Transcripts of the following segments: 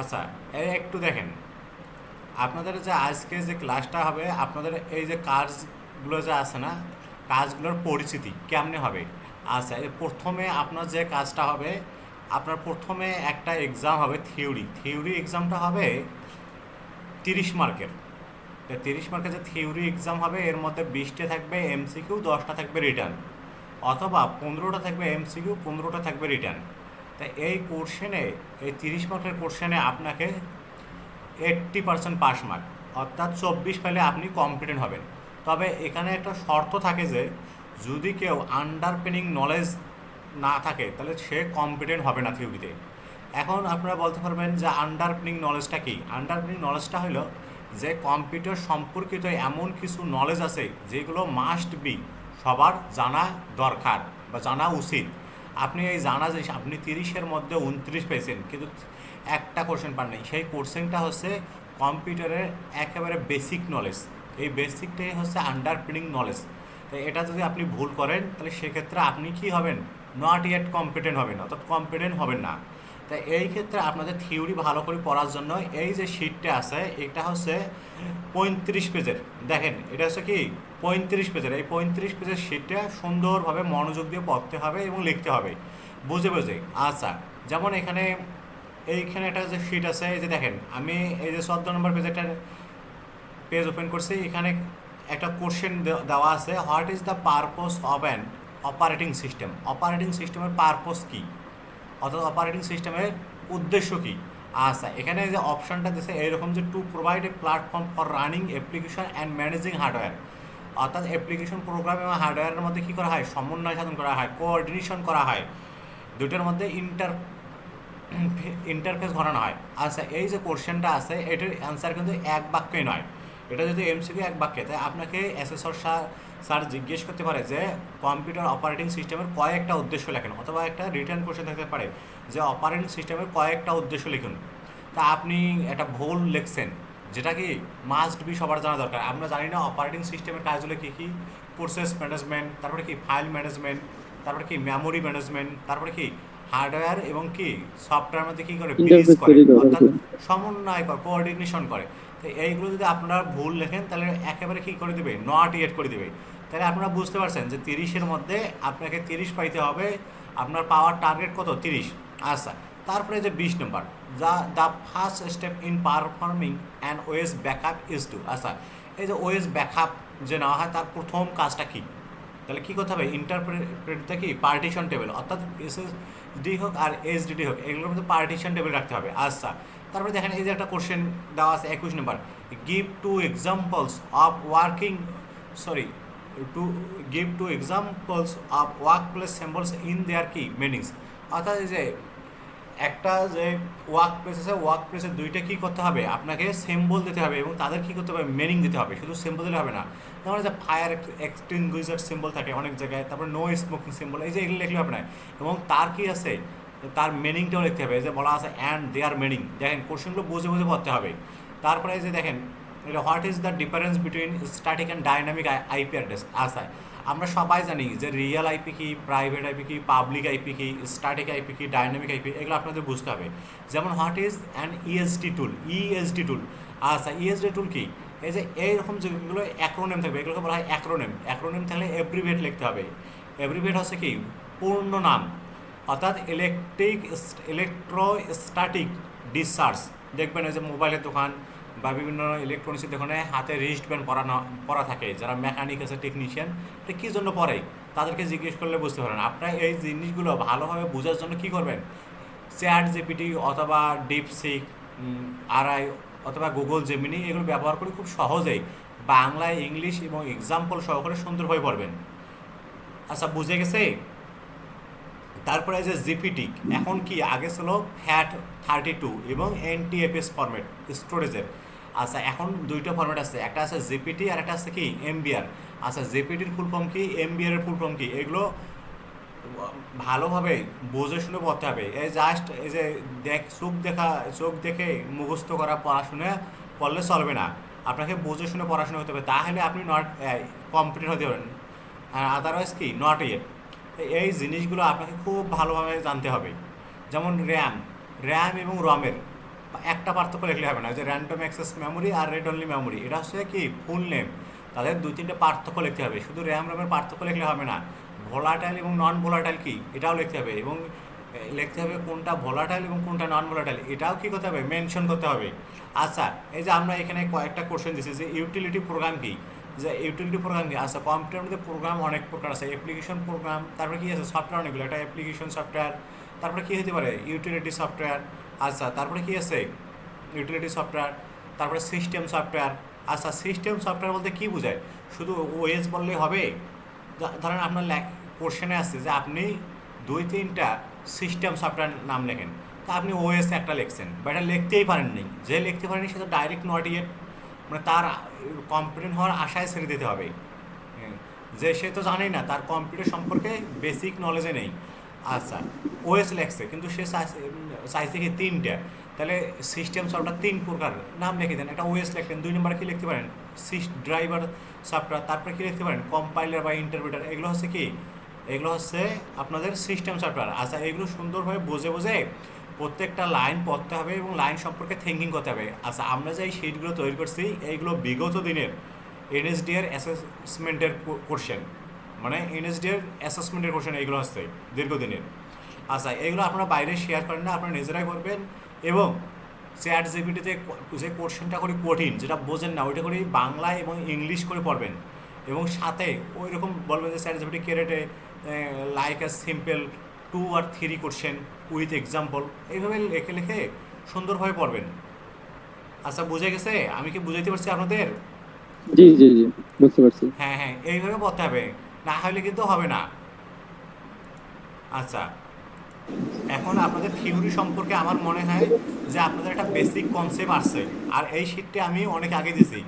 আচ্ছা, এই একটু দেখেন, আপনাদের যে আজকে যে ক্লাসটা হবে, আপনাদের এই যে কাজগুলো যে আছে না, কাজগুলোর পরিচিতি কেমনে হবে। আচ্ছা, এই প্রথমে আপনার যে কাজটা হবে, আপনার প্রথমে একটা এক্সাম হবে, থিওরি এক্সামটা হবে 30 মার্কের। 30 মার্কের যে থিওরি এক্সাম হবে, এর মধ্যে 20টা থাকবে এমসিকিউ, 10টা থাকবে রিটার্ন, অথবা 15টা থাকবে এমসিকিউ, 15টা থাকবে রিটার্ন। তাই এই কোর্শনে, এই 30 মার্কের কোর্শনে আপনাকে 80% পাস মার্ক, অর্থাৎ 24 পেলে আপনি কম্পিটেন্ট হবেন। তবে এখানে একটা শর্ত থাকে যে যদি কেউ আন্ডারপেনিং নলেজ না থাকে তাহলে সে কম্পিটেন্ট হবে না থিওরিতে। এখন আপনারা বলতে পারবেন যে আন্ডারপেনিং নলেজটা কি। আন্ডারপেনিং নলেজটা হলো যে কম্পিউটার সম্পর্কিত এমন কিছু নলেজ আছে যেগুলো মাস্ট বি, সবার জানা দরকার বা জানা উচিত। আপনি এই জানা যে আপনি 30-এর মধ্যে 29 পেয়েছেন, কিন্তু একটা কোশ্চেন পান নাই, সেই কোশ্চেনটা হচ্ছে কম্পিউটারের একেবারে বেসিক নলেজ। এই বেসিকটাই হচ্ছে আন্ডারপিনিং নলেজ। তো এটা যদি আপনি ভুল করেন তাহলে সেক্ষেত্রে আপনি কি হবেন, নট ইয়েট কম্পিটেন্ট হবেন, অর্থাৎ কম্পিটেন্ট হবেন না। তাই এই ক্ষেত্রে আপনাদের থিওরি ভালো করে পড়ার জন্য এই যে শিটটা আছে, এটা হচ্ছে 35 পেজের। দেখেন এটা হচ্ছে কি 35 পেজের। এই 35 পেজের শিটটা সুন্দরভাবে মনোযোগ দিয়ে পড়তে হবে এবং লিখতে হবে বুঝে বুঝে। আচ্ছা, যেমন এইখানে একটা যে শিট আছে, এই যে দেখেন আমি এই যে 14 নম্বর পেজেরটা পেজ ওপেন করছি। এখানে একটা কোশ্চেন দেওয়া আছে, what is the purpose of an operating system. Operating সিস্টেমের পারপোজ কী, অর্থাৎ অপারেটিং সিস্টেমের উদ্দেশ্য কী। আচ্ছা, এখানে যে অপশানটা দিচ্ছে এইরকম যে to provide a platform for running application and managing hardware, অর্থাৎ অ্যাপ্লিকেশন প্রোগ্রাম এবং হার্ডওয়্যারের মধ্যে কী করা হয়, সমন্বয় সাধন করা হয়, কোঅর্ডিনেশন করা হয়, দুটোর মধ্যে ইন্টারফেস ঘটানো হয়। আচ্ছা, এই যে কোশ্চেনটা আছে এটার অ্যান্সার কিন্তু এক বাক্যে নয়, এটা যদি এমসিকিউ এক বাক্যে, তাই আপনাকে অ্যাসেসর স্যার জিজ্ঞেস করতে পারে যে কম্পিউটার অপারেটিং সিস্টেমের কয়েকটা উদ্দেশ্য লেখেন, অথবা একটা রিটার্ন কোশ্চেন থাকতে পারে যে অপারেটিং সিস্টেমের কয়েকটা উদ্দেশ্য লিখুন। তা আপনি একটা ভুল লিখছেন, যেটা কি মাস্ট বি সবার জানা দরকার। আমরা জানি না অপারেটিং সিস্টেমের কাজগুলো কী কী, প্রসেস ম্যানেজমেন্ট, তারপরে কি ফাইল ম্যানেজমেন্ট, তারপরে কি মেমোরি ম্যানেজমেন্ট, তারপরে কি হার্ডওয়্যার এবং কি সফটওয়্যার মধ্যে কী করে ব্রিজ ইন্টারফেস করে, তৈরি করে আর অর্থাৎ কি। সমন্বয় করে, কোঅর্ডিনেশন করে। তো এইগুলো যদি আপনারা ভুল লেখেন তাহলে একেবারে কী করে দেবে, নট ইয়েট করে দেবে। তাহলে আপনারা বুঝতে পারছেন যে 30-এর মধ্যে আপনাকে 30 পাইতে হবে। আপনার পাওয়ার টার্গেট কত, 30। আচ্ছা, তারপরে যে 20 number, the first step in performing and ways backup is to. আচ্ছা, এই যে ওয়েস ব্যাকআপ যে নেওয়া হয় তার প্রথম কাজটা কী, তাহলে কী করতে হবে, ইন্টারপ্রেটটা কি পার্টিশন টেবিল, অর্থাৎ এসএসডি হোক আর এইচডিডি হোক এগুলোর মধ্যে পার্টিশন টেবিল রাখতে হবে। আচ্ছা, তারপরে দেখেন এই যে একটা কোশ্চেন দেওয়া আছে 21 number, give two examples of working, sorry, to give two examples of workplace symbols in their কি মিনিংস। অর্থাৎ এই যে একটা যে ওয়ার্ক প্লেস আছে, ওয়ার্ক প্লেসের দুইটা কী করতে হবে, আপনাকে সিম্বল দিতে হবে এবং তাদের কী করতে হবে, মিনিং দিতে হবে। শুধু সিম্বল দিলে হবে না, যেমন যে ফায়ার এক্সটিংগুইশার সিম্বল থাকে অনেক জায়গায়, তারপরে নো স্মোকিং সিম্বল, এই যে এগুলো লিখলে হবে না, এবং তার কি আছে, তার মিনিংটাও লিখতে হবে। এই যে বলা আছে অ্যান্ড দেয়ার মিনিং, দেখেন কোশ্চেনগুলো বুঝে বুঝে পড়তে হবে। তারপরে এই যে দেখেন, what is the difference between static and dynamic IP address. আচ্ছা, আমরা সবাই জানি যে রিয়েল আইপি কি, প্রাইভেট আইপি কি, পাবলিক আইপি কি, স্ট্যাটিক আইপি কি, ডাইনামিক আইপি, এগুলো আপনাদের বুঝতে হবে। যেমন what is an ESD tool, ESD tool. আচ্ছা, ইএসডি টুল কি, এই যে এইরকম যেগুলো অ্যাক্রোনেম থাকবে এগুলোকে বলা হয় অ্যাক্রোনেম। অ্যাক্রোনেম থাকলে এব্রিভেট লিখতে হবে। এব্রিভেট হচ্ছে কি, পূর্ণ নাম, অর্থাৎ ইলেকট্রোস্ট্যাটিক ডিসচার্জ। দেখবেন এই যে মোবাইলের দোকান বা বিভিন্ন ইলেকট্রনিক্সের দোকানে হাতে রিস্ট ব্যান্ড পরা থাকে, যারা মেকানিক আছে, টেকনিশিয়ান, তো কী জন্য পরে তাদেরকে জিজ্ঞেস করলে বুঝতে পারেন। আপনারা এই জিনিসগুলো ভালোভাবে বোঝার জন্য কী করবেন, চ্যাট জিপিটি অথবা ডিপসিক, আরআই অথবা গুগল জেমিনি, এগুলো ব্যবহার করে খুব সহজেই বাংলায়, ইংলিশ এবং এক্সাম্পল সহকারে সুন্দরভাবে পড়বেন। আচ্ছা, বুঝে গেছে। তারপরে যে জিপিটি এখন কি, আগে ছিল FAT32 এবং NTFS ফরম্যাট স্টোরেজের। আচ্ছা, এখন দুইটা ফরম্যাট আছে, একটা আছে জিপিটি আর একটা আছে কি এমবিআর। আচ্ছা, জিপিটির ফুল ফর্ম কি, এমবিআর এর ফুল ফর্ম কি, এগুলো ভালোভাবে বুঝে শুনে পড়তে হবে। এই জাস্ট এই যে চোখ দেখে মুখস্থ করা পড়াশোনা করলে চলবে না, আপনাকে বুঝে শুনে পড়াশোনা করতে হবে, তাহলে আপনি নট কমপ্লিট হতে পারেন। আদারওয়াইজ কি, নট ইয়েট। এই জিনিসগুলো আপনাকে খুব ভালোভাবে জানতে হবে। যেমন র্যাম এবং রমের একটা পার্থক্য লিখলে হবে না, যে র্যান্ডম অ্যাক্সেস মেমোরি আর রেড অনলি মেমোরি, এটা হচ্ছে কি ফুল নেম, তাদের দুই তিনটে পার্থক্য লিখতে হবে। শুধু র্যাম রোমের পার্থক্য লিখলে হবে না, ভোলাটাইল এবং নন ভোলাটাইল কি এটাও লিখতে হবে, এবং লিখতে হবে কোনটা ভোলাটাইল এবং কোনটা নন ভোলাটাইল, এটাও কি করতে হবে, মেনশন করতে হবে। আচ্ছা, এই যে আমরা এখানে কয়েকটা কোশ্চেন দিচ্ছি যে ইউটিলিটি প্রোগ্রাম কি, যে ইউটিলিটি প্রোগ্রাম কি। আচ্ছা, কম্পিউটারের মধ্যে প্রোগ্রাম অনেক প্রকার আছে, অ্যাপ্লিকেশন প্রোগ্রাম, তারপরে কি আছে সফটওয়্যার অনেকগুলো, একটা অ্যাপ্লিকেশন সফটওয়্যার, তারপরে কি হতে পারে ইউটিলিটি সফটওয়্যার। আচ্ছা, তারপরে কি আছে ইউটিলিটি সফটওয়্যার, তারপরে সিস্টেম সফটওয়্যার। আচ্ছা, সিস্টেম সফটওয়্যার বলতে কি বোঝায়, শুধু ওএস বললেই হবে? ধরেন আপনার কোশ্চেনে আসছে যে আপনি দুই তিনটা সিস্টেম সফটওয়্যার নাম লেখেন, তা আপনি ওএস একটা লিখছেন, বা এটা লিখতেই পারেননি, যে লিখতে পারেনি সে তো ডাইরেক্ট নট ইয়েট, মানে তার কম্পিটেন্ট হওয়ার আশায় ছেড়ে দিতে হবে। হ্যাঁ, যে সে তো জানেই না, তার কম্পিউটার সম্পর্কে বেসিক নলেজে নেই। আচ্ছা, ওএস লেখছে কিন্তু সে চাইছে কি তিনটা, তাহলে সিস্টেম সফটওয়্যার তিন প্রকার নাম লিখে দেন, একটা ওএস লিখলেন, দুই নম্বরে কি লিখতে পারেন ড্রাইভার সফটওয়্যার, তারপরে কি লিখতে পারেন কম্পাইলার বা ইন্টারপ্রেটার, এগুলো হচ্ছে কি, এগুলো হচ্ছে আপনাদের সিস্টেম সফটওয়্যার। আচ্ছা, এগুলো সুন্দরভাবে বুঝে বুঝে প্রত্যেকটা লাইন পড়তে হবে এবং লাইন সম্পর্কে থিঙ্কিং করতে হবে। আচ্ছা, আমরা যে এই শিটগুলো তৈরি করছি এইগুলো বিগত দিনের এনএসডিএর অ্যাসেসমেন্টের কোশ্চেন, মানে এনএসডিএর অ্যাসেসমেন্টের কোশ্চেন এইগুলো হচ্ছে দীর্ঘদিনের। আচ্ছা, এগুলো আপনারা বাইরে শেয়ার করেন না, আপনারা নিজেরাই করবেন, এবং চ্যাট জিপিটিতে যে কোশ্চেনটা করে কঠিন, যেটা বোঝেন না ওইটা করে বাংলায় এবং ইংলিশ করে পড়বেন, এবং সাথে ওই রকম বলবেন যে ChatGPT create like a simple 2 or 3 question with example, এইভাবে লিখে লিখে সুন্দরভাবে পড়বেন। আচ্ছা, বুঝে গেছে? আমি কি বুঝাইতে পারছি আপনাদের? জি জি জি, বুঝতে পারছি। হ্যাঁ হ্যাঁ, এইভাবে পড়তে হবে, না হলে কিন্তু হবে না। আচ্ছা, এখন আপনাদের থিওরি সম্পর্কে আমার মনে হয় যে আপনাদের একটা বেসিক কনসেপ্ট আসছে, আর এই শীটটি আমি অনেক আগে দিছি।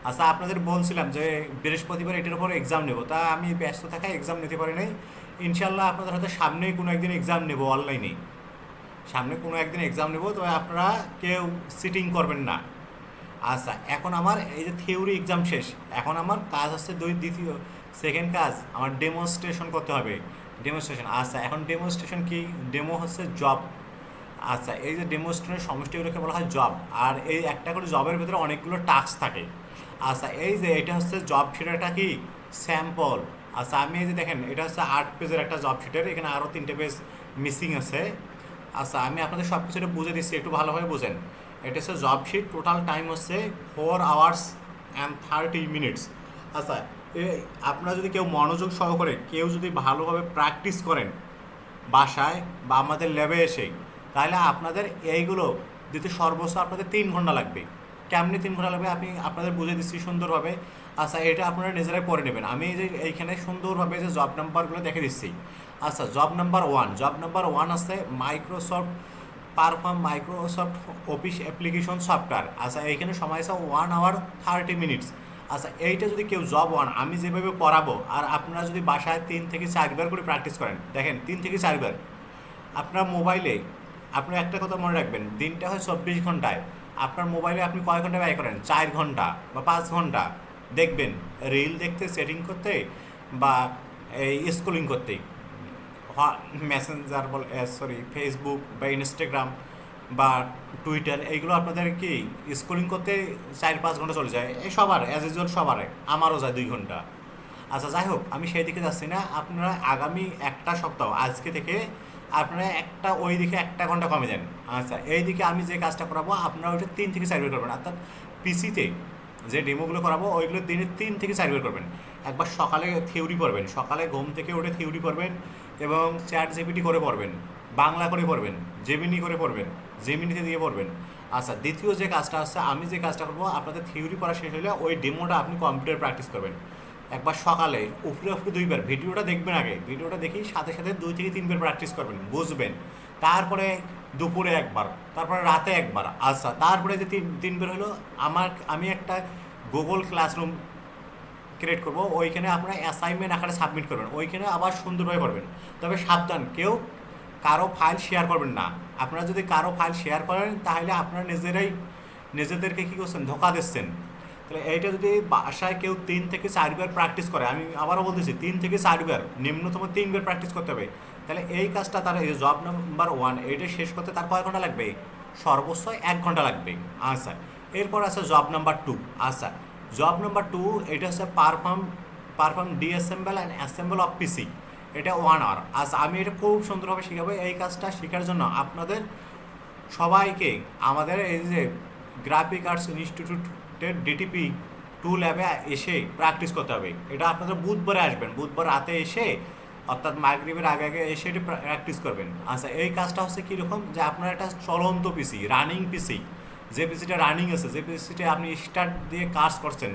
আচ্ছা, আপনাদের বলছিলাম যে বৃহস্পতিবার এটার উপর এক্সাম নেব, তা আমি ব্যস্ত থাকায় এক্সাম নিতে পারি নাই। ইনশাল্লাহ আপনাদের হয়তো সামনেই কোনো একদিন এক্সাম নেব অনলাইনে, সামনে কোনো একদিন এক্সাম নেব, তবে আপনারা কেউ সিটিং করবেন না। আচ্ছা, এখন আমার এই যে থিওরি এক্সাম শেষ, এখন আমার কাজ হচ্ছে দ্বিতীয় সেকেন্ড কাজ আমার ডেমনস্ট্রেশন করতে হবে। ডেমনস্ট্রেশন, আচ্ছা, এখন ডেমনস্ট্রেশন কি, ডেমো হচ্ছে জব। আচ্ছা, এই যে ডেমনস্ট্রেশনের সমষ্টিগুলোকে বলা হয় জব, আর এই একটা করে জবের ভিতরে অনেকগুলো টাস্ক থাকে। আচ্ছা, এই যে এটা হচ্ছে জব শিটেরটা কি স্যাম্পল। আচ্ছা, আমি এই যে দেখেন এটা হচ্ছে 8 পেজের একটা জব শিটের, এখানে আরও 3টে পেজ মিসিং আছে। আচ্ছা, আমি আপনাদের সব কিছু বুঝে দিচ্ছি, একটু ভালোভাবে বোঝেন। এটা হচ্ছে জব শিট, টোটাল টাইম হচ্ছে 4 hours and 30 minutes। আচ্ছা, আপনারা যদি কেউ মনোযোগ সহকারে কেউ যদি ভালোভাবে প্র্যাকটিস করেন বাসায় বা আমাদের ল্যাবে এসে, তাহলে আপনাদের এইগুলো দিতে সর্বোচ্চ আপনাদের 3 ঘন্টা লাগবে। কেমনি 3 ঘন্টা লাগবে আমি আপনাদের বুঝে দিচ্ছি সুন্দরভাবে। আচ্ছা, এটা আপনারা নিজেরাই পড়ে নেবেন, আমি এই যে এইখানে সুন্দরভাবে যে জব নাম্বারগুলো দেখে দিচ্ছি। আচ্ছা, জব নাম্বার 1 আছে মাইক্রোসফট অফিস অ্যাপ্লিকেশন সফটওয়্যার। আচ্ছা, এইখানে সময় আছে 1 hour 30 minutes। আচ্ছা, এইটা যদি কেউ জব 1 আমি যেভাবে পড়াবো আর আপনারা যদি বাসায় 3 থেকে 4 বার করে প্র্যাকটিস করেন, দেখেন 3 থেকে 4 বার আপনার মোবাইলে, আপনি একটা কথা মনে রাখবেন, দিনটা হয় 24 ঘন্টায়, আপনার মোবাইলে আপনি কয় ঘন্টা ব্যয় করেন, 4 ঘন্টা বা 5 ঘন্টা দেখবেন রিল দেখতে, সেটিং করতে, বা এই স্ক্রলিং করতে, মেসেঞ্জার বল সরি ফেসবুক বা ইনস্টাগ্রাম বা টুইটার, এইগুলো আপনাদের কি স্ক্রলিং করতে 4-5 ঘন্টা চলে যায়, এই সবার অ্যাজ ইউজুয়াল সবার, আমারও যায় 2 ঘন্টা। আচ্ছা, যাই হোক, আমি সেই দিকে যাচ্ছি না, আপনারা আগামী একটা সপ্তাহ আজকে থেকে আপনারা ওই দিকে 1 ঘন্টা কমে যান। আচ্ছা, এই দিকে আমি যে কাজটা করাবো আপনারা ওইটা 3 থেকে 4 বার করবেন, অর্থাৎ পিসিতে যে ডেমোগুলো করাবো ওইগুলো দিনে 3 থেকে 4 বার করবেন। একবার সকালে থিওরি পড়বেন, সকালে ঘুম থেকে উঠে থিওরি পড়বেন, এবং চ্যাট জিপিটি করে পড়বেন, বাংলা করে পড়বেন, জেমিনি করে পড়বেন, জেমিনিতে দিয়ে পড়বেন। আচ্ছা, দ্বিতীয় যে কাজটা আছে, আমি যে কাজটা করবো, আপনাদের থিওরি পড়া শেষ হলে ওই ডেমোটা আপনি কম্পিউটার প্র্যাকটিস করবেন। একবার সকালে উপরে উপরে 2 বার ভিডিওটা দেখবেন, আগে ভিডিওটা দেখি সাথে সাথে 2 থেকে 3 বার প্র্যাকটিস করবেন, বুঝবেন। তারপরে দুপুরে একবার, তারপরে রাতে একবার। আচ্ছা, তারপরে যে 3 বার হলো, আমি একটা গুগল ক্লাসরুম ক্রিয়েট করবো, ওইখানে আপনারা অ্যাসাইনমেন্ট আকারে সাবমিট করবেন, ওইখানে আবার সুন্দরভাবে করবেন। তবে সাবধান, কেউ কারো ফাইল শেয়ার করবেন না। আপনারা যদি কারো ফাইল শেয়ার করেন তাহলে আপনারা নিজেদেরকে কী করছেন, ধোকা দিচ্ছেন। তাহলে এইটা যদি বাসায় কেউ 3 থেকে 4 বার প্র্যাকটিস করে, আমি আবারও বলতেছি 3 থেকে 4 বার, নিম্নতম 3 বার প্র্যাকটিস করতে হবে, তাহলে এই কাজটা তার এই জব নাম্বার 1 এইটা শেষ করতে তার কয় ঘন্টা লাগবে, সর্বোচ্চ 1 ঘন্টা লাগবে। আচ্ছা, এরপর আছে জব নাম্বার 2। আচ্ছা, জব নাম্বার 2 এটা হচ্ছে পারফর্ম ডিঅ্যাসেম্বল অ্যান্ড অ্যাসেম্বল অফ পিসি। এটা 1 আওয়ার। আচ্ছা, আমি এটা খুব সুন্দরভাবে শেখাবো। এই কাজটা শেখার জন্য আপনাদের সবাইকে আমাদের এই যে গ্রাফিক আর্টস ইনস্টিটিউটের ডিটিপি 2 ল্যাবে এসে প্র্যাকটিস করতে হবে। এটা আপনাদের বুধবারে আসবেন, বুধবার রাতে এসে অর্থাৎ মাগরিবের আগে আগে এসে এটি প্র্যাকটিস করবেন। আচ্ছা, এই কাজটা হচ্ছে কীরকম, যে আপনার একটা চলন্ত পিসি, রানিং পিসি, যে পিসিটা রানিং আছে, যে পিসিটা আপনি স্টার্ট দিয়ে কাজ করছেন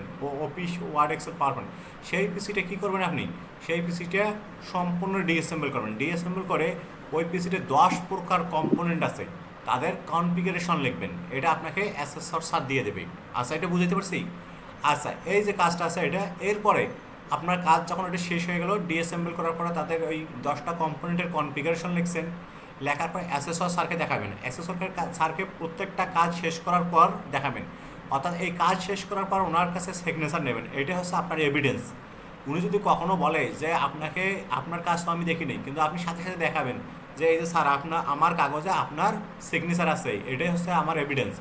অফিস ওয়ার্ড এক্সেল পারবেন, সেই পিসিটা কী করবেন আপনি, সেই পিসিটা সম্পূর্ণ ডিঅ্যাসেম্বল করবেন। ডিঅ্যাসেম্বল করে ওই পিসিতে 10 প্রকার কম্পোনেন্ট আছে, তাদের কনফিগারেশন লিখবেন। এটা আপনাকে অ্যাসেসর স্যার দিয়ে দেবে। আচ্ছা, এটা বুঝতে পারছি। আচ্ছা, এই যে কাজটা আছে এটা, এরপরে আপনার কাজ যখন এটা শেষ হয়ে গেল, ডিঅ্যাসেম্বল করার পরে তাদের ওই 10টা কম্পোনেন্টের কনফিগারেশন লিখছেন, লেখার পর অ্যাসেসর স্যারকে দেখাবেন। অ্যাসেসর স্যারকে প্রত্যেকটা কাজ শেষ করার পর দেখাবেন, অর্থাৎ এই কাজ শেষ করার পর ওনার কাছে সিগনেচার নেবেন। এটা হচ্ছে আপনার এভিডেন্স। উনি যদি কখনো বলে যে আপনাকে, আপনার কাজ তো আমি দেখিনি, কিন্তু আপনি সাথে সাথে দেখাবেন যে এই যে স্যার আমার কাগজে আপনার সিগনেচার আছে, এটাই হচ্ছে আমার এভিডেন্স।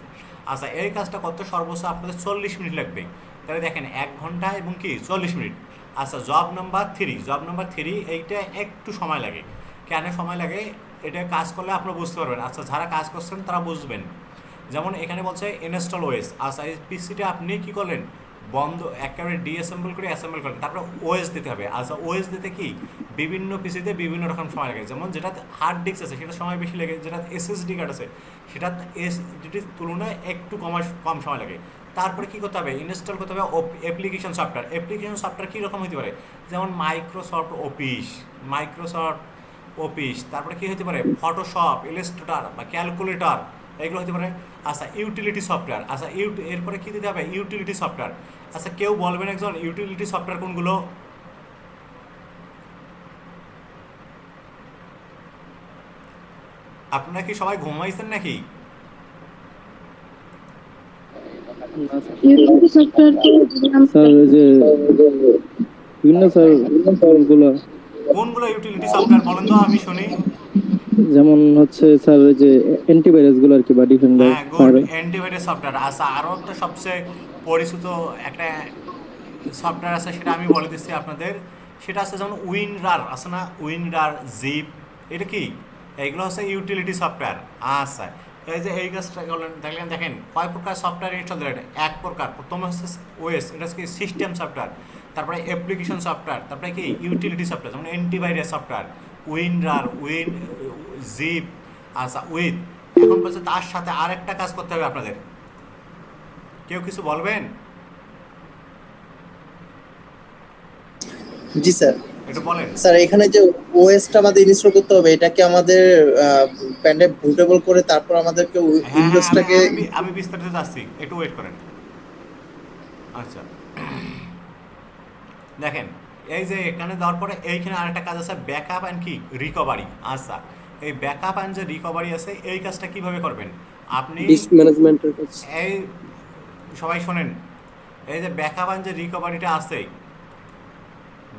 আচ্ছা, এই কাজটা করতে সর্বোচ্চ আপনাদের 40 মিনিট লাগবে। তাহলে দেখেন 1 ঘন্টা এবং কি 40 মিনিট। আচ্ছা, জব নাম্বার 3 এইটা একটু সময় লাগে। কেন সময় লাগে এটা কাজ করলে আপনারা বুঝতে পারবেন। আচ্ছা, যারা কাজ করছেন তারা বুঝবেন। যেমন এখানে বলছে ইনস্টল ওএস। আচ্ছা, এই পিসিটা আপনি কী করলেন, বন্ধ একেবারে ডিঅ্যাসেম্বল করে অ্যাসেম্বল করেন, তারপরে ওএস দিতে হবে। আচ্ছা, ওএস দিতে কি বিভিন্ন পিসিতে বিভিন্ন রকম সময় লাগে। যেমন যেটা হার্ড ডিস্ক আছে সেটা সময় বেশি লাগে, যেটা এসএসডি কার্ড আছে সেটা এসডির তুলনায় একটু কম সময় লাগে। তারপরে কী করতে হবে, ইনস্টল করতে হবে অ্যাপ্লিকেশন সফটওয়্যার। অ্যাপ্লিকেশন সফটওয়্যার কীরকম হতে পারে, যেমন মাইক্রোসফট অফিস, তারপরে কী হতে পারে, ফটোশপ, ইলাস্ট্রেটর বা ক্যালকুলেটর, এগুলো হতে পারে। আচ্ছা, ইউটিলিটি সফটওয়্যার। আচ্ছা, এরপরে কী দিতে হবে, ইউটিলিটি সফটওয়্যার। আচ্ছা, কেউ বলবেন একজন ইউটিলিটি সফটওয়্যার কোনগুলো? আপনারা কি সবাই ঘুমাইছেন নাকি? ইউটিলিটি সফটওয়্যার স্যার ওই যে বিভিন্ন স্যার গুলো, কোনগুলো ইউটিলিটি সফটওয়্যার বলেন তো আমি শুনি। যেমন হচ্ছে স্যার ওই যে অ্যান্টিভাইরাস গুলো আর কি, বা ডিফেন্ডার, হ্যাঁ, গুড, ফায়ারওয়াল। Antivirus software. আচ্ছা, আরও একটা সবচেয়ে পরিচিত একটা সফটওয়্যার আছে, সেটা আমি বলে দিচ্ছি আপনাদের। সেটা আছে যেমন উইনরার আছে না, উইনরার, জিপ, এটা কি, এইগুলো হচ্ছে ইউটিলিটি সফটওয়্যার। আচ্ছা, এই যে এই কাজটা দেখলেন, দেখেন কয় প্রকার সফটওয়্যার ইনস্টল দেবেন, 1 প্রকার। প্রথমে হচ্ছে ওএস, এটা হচ্ছে কি সিস্টেম সফটওয়্যার, তারপরে অ্যাপ্লিকেশন সফটওয়্যার, তারপরে কি ইউটিলিটি সফটওয়্যার, যেমন অ্যান্টিভাইরাস সফটওয়্যার, উইনরার, জিপ। আচ্ছা, এখন বলছে তার সাথে আরেকটা কাজ করতে হবে আপনাদের। কেউ কিছু বলবেন? জি স্যার। একটু বলেন। স্যার, এখানে যে ওএসটা আমাদের ইনস্টল করতে হবে, এটা কি আমাদের প্যান্ডে বুটেবল করে তারপর আমাদেরকে হ্যাঁ হ্যাঁ, উইন্ডোজটাকে? আমি বিস্তারিত যাচ্ছি, একটু ওয়েট করেন। আচ্ছা, দেখেন এই যে এখানে দেওয়ার পরে এইখানে আরেকটা কাজ আছে, ব্যাকআপ অ্যান্ড কি রিকভারি। আচ্ছা, এই ব্যাকআপ অ্যান্ড যে রিকভারি আছে, এই কাজটা কিভাবে করবেন আপনি, ডিস্ক ম্যানেজমেন্টের কাজ। এই সবাই শোনেন, এই যে ব্যাকআপ অ্যান্ড যে রিকভারিটা আছে,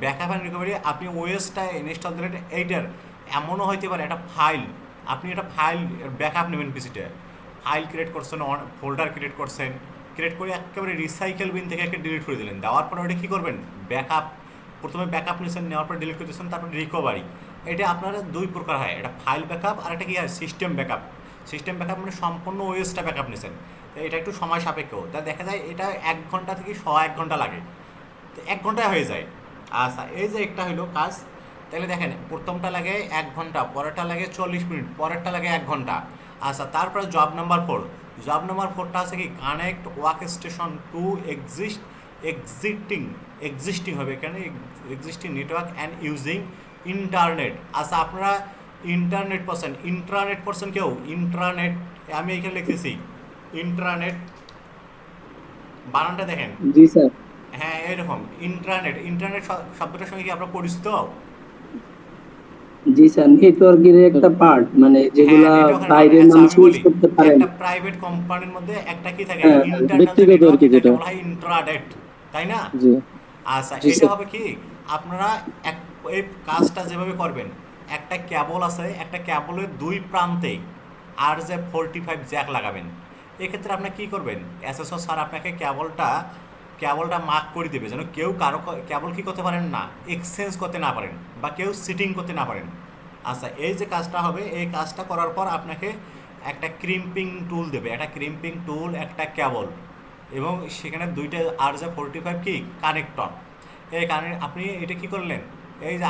ব্যাকআপ অ্যান্ড রিকভারি আপনি ওএসটা ইনস্টল দিলেন, এইটার এমনও হইতে পারে একটা ফাইল, আপনি একটা ফাইল ব্যাকআপ নেবেন পিসিতে, ফাইল ক্রিয়েট করছেন, ফোল্ডার ক্রিয়েট করছেন, ক্রিয়েট করে একেবারে রিসাইকেল বিন থেকে একটা ডিলিট করে দিলেন। দেওয়ার পর ওটা কী করবেন, ব্যাকআপ, প্রথমে ব্যাকআপ নিয়েছেন, নেওয়ার পর ডিলিট করে দিয়েছেন, তারপর রিকভারি। এটা আপনার 2 প্রকার হয়, এটা ফাইল ব্যাকআপ আর একটা কী হয়, সিস্টেম ব্যাকআপ। সিস্টেম ব্যাকআপ মানে সম্পূর্ণ ওএসটা ব্যাকআপ নিয়েছেন, তো এটা একটু সময় সাপেক্ষ। তা দেখা যায় এটা 1 ঘন্টা থেকে 1 ঘন্টা লাগে, তো 1 ঘন্টায় হয়ে যায়। আচ্ছা, এই যে একটা হলো কাজ, তাহলে দেখেন প্রথমটা লাগে 1 ঘন্টা, পরেরটা লাগে 40 মিনিট, পরেরটা লাগে 1 ঘন্টা। আচ্ছা, তারপরে জব নাম্বার 4। জব নাম্বার 4টা আছে কি, connect work station two existing হবে এখানে, existing network and using internet. আচ্ছা, আপনারা ইন্টারনেট পড়ছেন কেউ? ইন্ট্রানেট, আমি এখানে লিখতেছি ইন্ট্রানেট, বানানটা দেখেন। জি স্যার। হ্যাঁ, এরকম ইন্টারনেট শব্দটার সঙ্গে কি আপনার পরিচিত? জি স্যার, নেটওয়ার্কের একটা পার্ট, মানে হ্যাঁ, যেগুলা নেটওয়ার্কের বাইরের আচ্ছা, মানুষ আমি ইউজ বলি, করতে পারে একটা না। প্রাইভেট কোম্পানির মধ্যে একটা কি থাকে, হ্যাঁ, ইন্টারনাল ব্যক্তিগত আর নেটওয়ার্ক, কি এটাকে যেটা। বলা হয় ইন্ট্রানেট, তাই না? জি আচ্ছা, জি এটা স্যার। হবে কি, আপনারা এই কাজটা যেভাবে করবেন, একটা কেবল আছে, একটা কেবলের 2 প্রান্তে RJ45 জ্যাক লাগাবেন। এক্ষেত্রে আপনি কী করবেন, এসএসও স্যার আপনাকে কেবলটা মার্ক করে দেবে যেন কেউ কারো কেবল কী করতে পারেন না, এক্সচেঞ্জ করতে না পারেন বা কেউ সিটিং করতে না পারেন। আচ্ছা, এই যে কাজটা হবে, এই কাজটা করার পর আপনাকে একটা ক্রিম্পিং টুল দেবে, একটা ক্রিম্পিং টুল, একটা কেবল, এবং সেখানে দুইটা RJ45 কি কানেক্টর। এই আপনি এটা কি করলেন, এই যে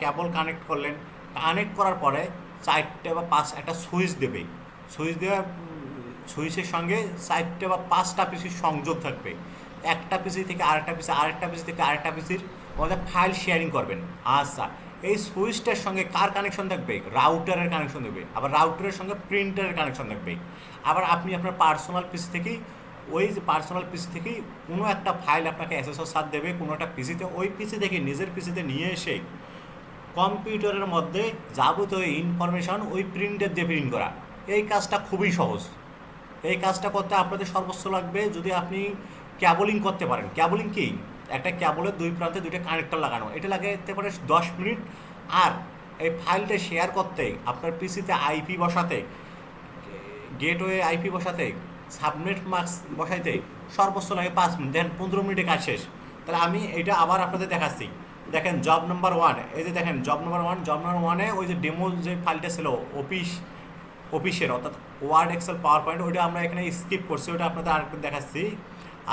কেবল কানেক্ট করলেন, কানেক্ট করার পরে 4টে বা 5 একটা সুইচ দেবে, সুইচ দেওয়া সুইচের সঙ্গে 4টে বা 5টা পিসির সংযোগ থাকবে। একটা পিসি থেকে আরেকটা পিসি, আরেকটা পিসি থেকে আরেকটা পিসির মধ্যে ফাইল শেয়ারিং করবেন। আচ্ছা, এই সুইচটার সঙ্গে কার কানেকশন থাকবে, রাউটারের কানেকশন থাকবে, আবার রাউটারের সঙ্গে প্রিন্টারের কানেকশন থাকবে। আবার আপনি আপনার পার্সোনাল পিসি থেকেই, ওই যে পার্সোনাল পিসি থেকেই কোনো একটা ফাইল আপনাকে এসএসও সাথ দেবে কোনো একটা পিসিতে, ওই পিসি থেকে নিজের পিসিতে নিয়ে এসে কম্পিউটারের মধ্যে যাবতীয় ইনফরমেশন ওই প্রিন্টার দিয়ে প্রিন্ট করা। এই কাজটা খুবই সহজ। এই কাজটা করতে আপনাদের সর্বোচ্চ লাগবে যদি আপনি ক্যাবলিং করতে পারেন। ক্যাবলিং কি, একটা ক্যাবলের দুই প্রান্তে দুইটা কানেক্টর লাগানো, এটা লাগাতে পারে 10 মিনিট। আর এই ফাইলটা শেয়ার করতে আপনার পিসিতে আইপি বসাতে, গেটওয়ে আইপি বসাতে, সাবনেট মাস্ক বসাইতে সর্বোচ্চ লাগে 5 মিনিট, দেখেন 15 মিনিটে কাজ শেষ। তাহলে আমি এটা আবার আপনাদের দেখাচ্ছি। দেখেন জব নাম্বার 1, এই যে দেখেন জব নাম্বার 1, ওই যে ডেমো যে ফাইলটা ছিল অফিসের, অর্থাৎ ওয়ার্ড, এক্সেল, পাওয়ার পয়েন্ট, ওইটা আমরা এখানে স্কিপ করছি, ওটা আপনাদের আরেকটু দেখাচ্ছি।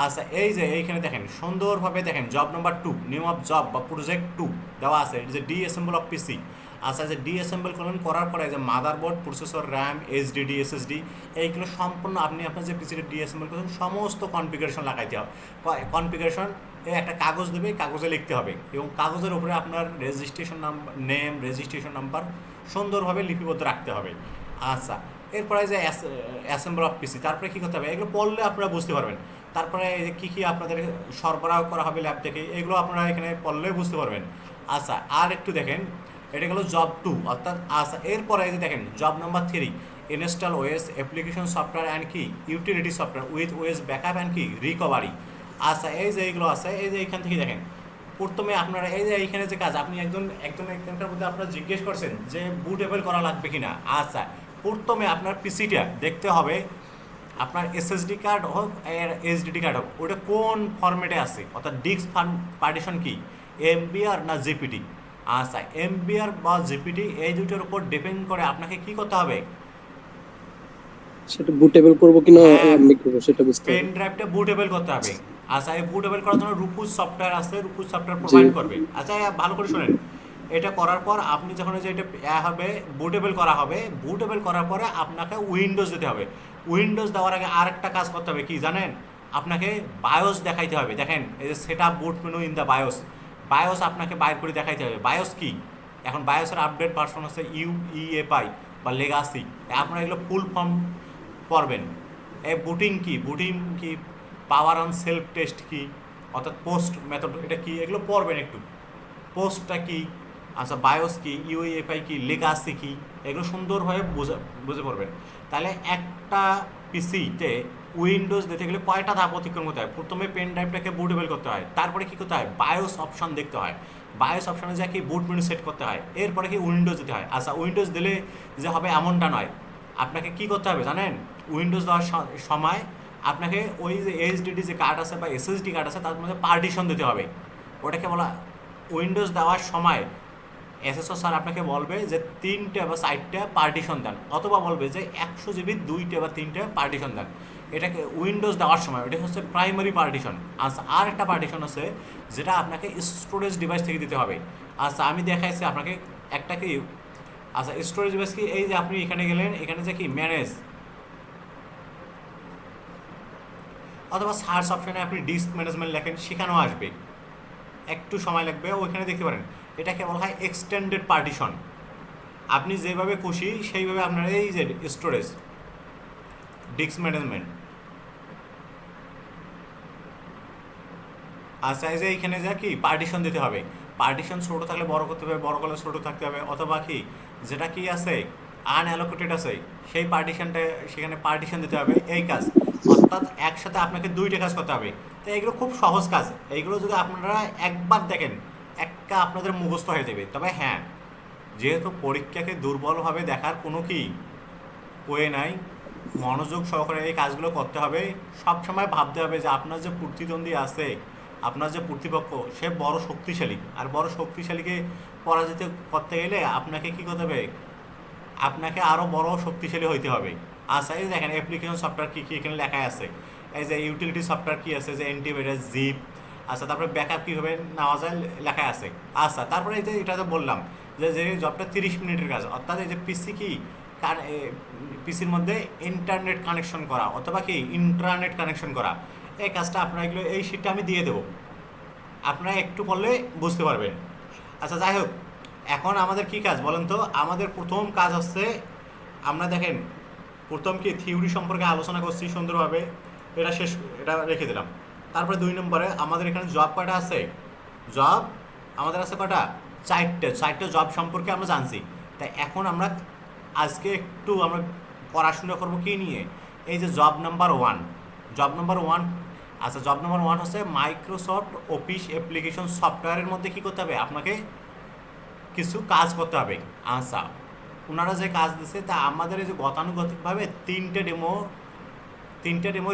আচ্ছা, এই যে এইখানে দেখেন সুন্দরভাবে দেখেন job number 2, name of job বা প্রজেক্ট 2 দেওয়া আছে, যে ডিঅ্যাসেম্বল অফ পিসি। আচ্ছা, যে ডিঅ্যাসেম্বল করার পরে যে motherboard, processor, RAM, HDD, SSD, এইগুলো সম্পূর্ণ আপনি আপনার যে পিসিটা ডিঅ্যাসেম্বল করছেন সমস্ত কনফিগারেশন লাগাইতে হবে। কনফিগারেশন এই একটা কাগজ দেবে, কাগজে লিখতে হবে, এবং কাগজের উপরে আপনার registration number, name, registration number সুন্দরভাবে লিপিবদ্ধ রাখতে হবে। আচ্ছা, এরপরে যে অ্যাসেম্বল অফ পিসি, তারপরে কী করতে হবে, এগুলো পড়লে আপনারা বুঝতে পারবেন। তারপরে কী কী আপনাদের সরবরাহ করা হবে ল্যাব থেকে, এগুলো আপনারা এখানে পড়লে বুঝতে পারবেন। আচ্ছা, আর একটু দেখেন, এটা গেলো জব 2, অর্থাৎ আচ্ছা এরপরে এই যে দেখেন job number 3, install OS application software and কি utility software with OS backup and কি রিকভারি। আচ্ছা, এই যে এইগুলো আছে, এই যে এইখান থেকে দেখেন প্রথমে আপনারা এই যে এইখানে যে কাজ, আপনি একজনকার মধ্যে আপনারা জিজ্ঞেস করছেন যে বুটেবল করা লাগবে কিনা। আচ্ছা, প্রথমে আপনার পিসিটা দেখতে হবে, আপনার এসএসডি কার্ড হোক আর এইচডিডি কার্ড হোক, ওটা কোন ফরম্যাটে আছে, অর্থাৎ ডিস্ক পার্টিশন কি এমবিআর না জিপিটি। আচ্ছা, এমবিআর বা জিপিটি এই দুটোর উপর ডিপেন্ড করে আপনাকে কি করতে হবে, সেটা বুটেবল করব কিনা এমনি করব সেটা বুঝতে পেন হবে। ড্রাইভটা বুটেবল করতে হবে। আচ্ছা, এই বুটেবল করার জন্য রুপুস সফটওয়্যার আছে, রুপুস সফটওয়্যার প্রোভাইড করবে। আচ্ছা, ভালো করে শুনেন, এটা করার পর আপনি যখন যে এটা হবে বুটেবল করা হবে, বুটেবল করার পরে আপনাকে উইন্ডোজ দিতে হবে। উইন্ডোজ দেওয়ার আগে আরেকটা কাজ করতে হবে, কি জানেন, আপনাকে বায়োস দেখাইতে হবে। দেখেন এই যে set up boot menu in the bias আপনাকে বাইর করে দেখাইতে হবে। বায়োস কি, এখন বায়োসের আপডেট ভার্সন হচ্ছে UEFI বা লেগাসি, আপনারা এগুলো ফুল ফর্ম পড়বেন। এই বুটিং কি পাওয়ার অন সেলফ টেস্ট কি, অর্থাৎ পোস্ট মেথড এটা কি, এগুলো পড়বেন একটু। পোস্টটা কি, আচ্ছা বায়োস কি, UEFI কি, লেগাসি কি, এগুলো সুন্দরভাবে বুঝে পড়বেন। তাহলে একটা পিসিতে উইন্ডোজ দিতে গেলে কয়টা ধাপ অতিক্রম করতে হয়, প্রথমে পেন ড্রাইভটাকে বুটেবল করতে হয়, তারপরে কী করতে হয়, বায়োস অপশন দেখতে হয়, বায়োস অপশনে যা কি বুট মেনু সেট করতে হয়, এরপরে কি উইন্ডোজ দিতে হয়। আচ্ছা, উইন্ডোজ দিলে যে হবে এমনটা নয়, আপনাকে কি করতে হবে জানেন, উইন্ডোজ দেওয়ার সময় আপনাকে ওই যে এইচডিডি যে কার্ড আছে বা এসএসডি কার্ড আছে তার মধ্যে পার্টিশন দিতে হবে। ওটাকে বলা উইন্ডোজ দেওয়ার সময় এসএসও স্যার আপনাকে বলবে যে 3টে বা 4টে পার্টিশন দেন, অথবা বলবে যে 100 GB 2টে বা 3টে পার্টিশন দেন। এটাকে উইন্ডোজ দেওয়ার সময় ওটা হচ্ছে প্রাইমারি পার্টিশন। আচ্ছা, আর একটা পার্টিশন আছে যেটা আপনাকে স্টোরেজ ডিভাইস থেকে দিতে হবে। আচ্ছা, আমি দেখাইছি আপনাকে একটা কি, আচ্ছা স্টোরেজ ডিভাইস কি, এই যে আপনি এখানে গেলেন, এখানে যে কি ম্যানেজ অথবা সার্চ অপশানে আপনি ডিস্ক ম্যানেজমেন্ট লেখেন, সেখানেও আসবে, একটু সময় লাগবে, ওইখানে দেখতে পারেন। এটাকে বলা হয় এক্সটেন্ডেড পার্টিশন। আপনি যেভাবে খুশি সেইভাবে আপনার এই যে স্টোরেজ ডিস্ক ম্যানেজমেন্ট, আচ্ছা এই যে এইখানে যা কি পার্টিশন দিতে হবে। পার্টিশন ছোটো থাকলে বড় করতে হবে, বড় করলে ছোটো থাকতে হবে, অথবা কি যেটা কি আছে আনঅ্যালোকেটেড আছে সেই পার্টিশনটা সেখানে পার্টিশন দিতে হবে। এই কাজ অর্থাৎ একসাথে আপনাকে 2টে কাজ করতে হবে। তো এইগুলো খুব সহজ কাজ, এইগুলো যদি আপনারা একবার দেখেন একটা আপনাদের মুখস্থ হয়ে যাবে। তবে হ্যাঁ, যেহেতু পরীক্ষাকে দুর্বলভাবে দেখার কোনো কি ওয়ে নাই। মনোযোগ সহকারে এই কাজগুলো করতে হবে। সব সময় ভাবতে হবে যে আপনার যে প্রতিদ্বন্দ্বী আছে, আপনার যে প্রতিপক্ষ, সে বড় শক্তিশালী, আর বড় শক্তিশালীকে পরাজিত করতে গেলে আপনাকে কী করতে হবে? আপনাকে আরও বড় শক্তিশালী হইতে হবে। আচ্ছা, এই দেখেন অ্যাপ্লিকেশন সফটওয়্যার কী কী এখানে লেখা আছে। এই যে ইউটিলিটি সফটওয়্যার কী আছে, যে অ্যান্টিভাইরাস, জিপ, আচ্ছা, তারপরে ব্যাকআপ কীভাবে নেওয়া যায় লেখা আছে। আচ্ছা, তারপরে এই যে এটা তো বললাম যে যে জবটা 30 মিনিটের কাজ, অর্থাৎ এই যে পিসি কি পিসির মধ্যে ইন্টারনেট কানেকশন করা অথবা কি ইন্টারনেট কানেকশন করা, এই কাজটা আপনারা এগুলো এই শিটটা আমি দিয়ে দেবো, আপনারা একটু পড়লে বুঝতে পারবেন। আচ্ছা, যাই হোক, এখন আমাদের কি কাজ বলেন তো? আমাদের প্রথম কাজ হচ্ছে, আমরা দেখেন প্রথম কি থিওরি সম্পর্কে আলোচনা করছি সুন্দরভাবে, এটা শেষ, এটা রেখে দিলাম। তারপরে 2 নম্বরে আমাদের এখানে জব কয়টা আছে? জব আমাদের আছে কয়টা? 4টে জব সম্পর্কে আমরা জানছি। তাই এখন আমরা আজকে একটু আমরা পড়াশোনা করবো কি নিয়ে? এই যে জব নাম্বার 1, জব নাম্বার 1। আচ্ছা, জব নাম্বার 1 হচ্ছে মাইক্রোসফট অফিস অ্যাপ্লিকেশন সফটওয়্যারের মধ্যে কী করতে হবে? আপনাকে কিছু কাজ করতে হবে। আচ্ছা, ওনারা যে কাজ দিচ্ছে তা আমাদের এই যে গতানুগতিকভাবে 3টে ডেমো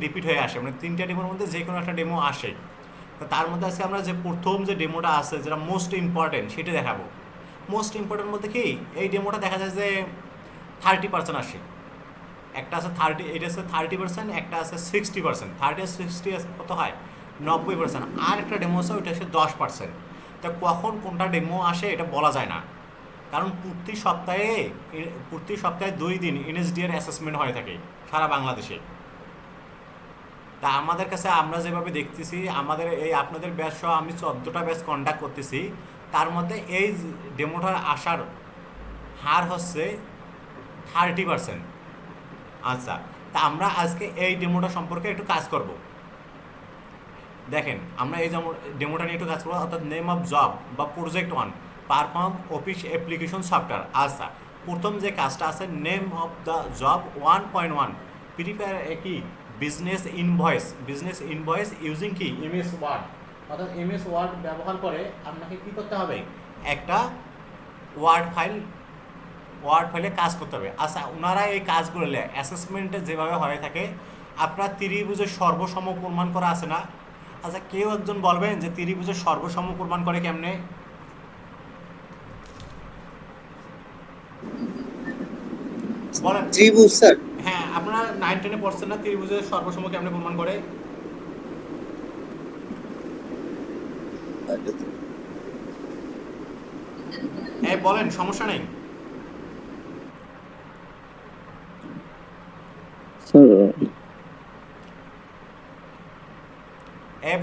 রিপিট হয়ে আসে, মানে 3টে ডেমোর মধ্যে যে কোনো একটা ডেমো আসে। তো তার মধ্যে আজকে আমরা যে প্রথম যে ডেমোটা আছে, যেটা মোস্ট ইম্পর্টেন্ট, সেটা দেখাবো। মোস্ট ইম্পর্টেন্ট বলতে কি, এই ডেমোটা দেখা যায় যে 30% আসে। একটা আছে 30, এটা আছে 30%, একটা আছে 60%। 30 আর 60 কত হয়? 90%। আর একটা ডেমো আছে, ওইটা হচ্ছে 10%। তা কখন কোনটা ডেমো আসে এটা বলা যায় না, কারণ প্রতি সপ্তাহে 2 দিন এনএসডিআর অ্যাসেসমেন্ট হয়ে থাকে সারা বাংলাদেশে। তা আমাদের কাছে আমরা যেভাবে দেখতেছি, আমাদের এই আপনাদের ব্যাচ সহ আমি 14টা ব্যাচ কন্ডাক্ট করতেছি, তার মধ্যে এই ডেমোটার আসার হার হচ্ছে 30%। আচ্ছা, তা আমরা আজকে এই ডেমোটা সম্পর্কে একটু কাজ করব। দেখেন, আমরা এই ডেমোটা নিয়ে একটু কাজ করবো, অর্থাৎ নেম অফ জব বা project 1, perform office application software. আচ্ছা, প্রথম যে কাজটা আছে, name of the job 1.1, prepare কি বিজনেস ইনভয়েস ইউজিং কি এমএস ওয়ার্ড, অর্থাৎ এমএস ওয়ার্ড ব্যবহার করে আপনাকে কি করতে হবে? একটা ওয়ার্ড ফাইলে কাজ করতে হবে। আচ্ছা, ওনারা এই কাজগুলো অ্যাসেসমেন্টে যেভাবে হয়ে থাকে, আপনার ত্রিভুজের সর্বসম প্রমাণ করা আছে না? আচ্ছা, কেউ একজন বলবেন যে ত্রিভুজের সর্বসম প্রমাণ করে কেমনে? বলেন। ত্রিভুজ স্যার, হ্যাঁ, আপনারা 9-10-এ পড়ছেন না ত্রিভুজের সর্বসম কেমনে প্রমাণ করে? হ্যাঁ, বলেন, সমস্যা নেই। স্যার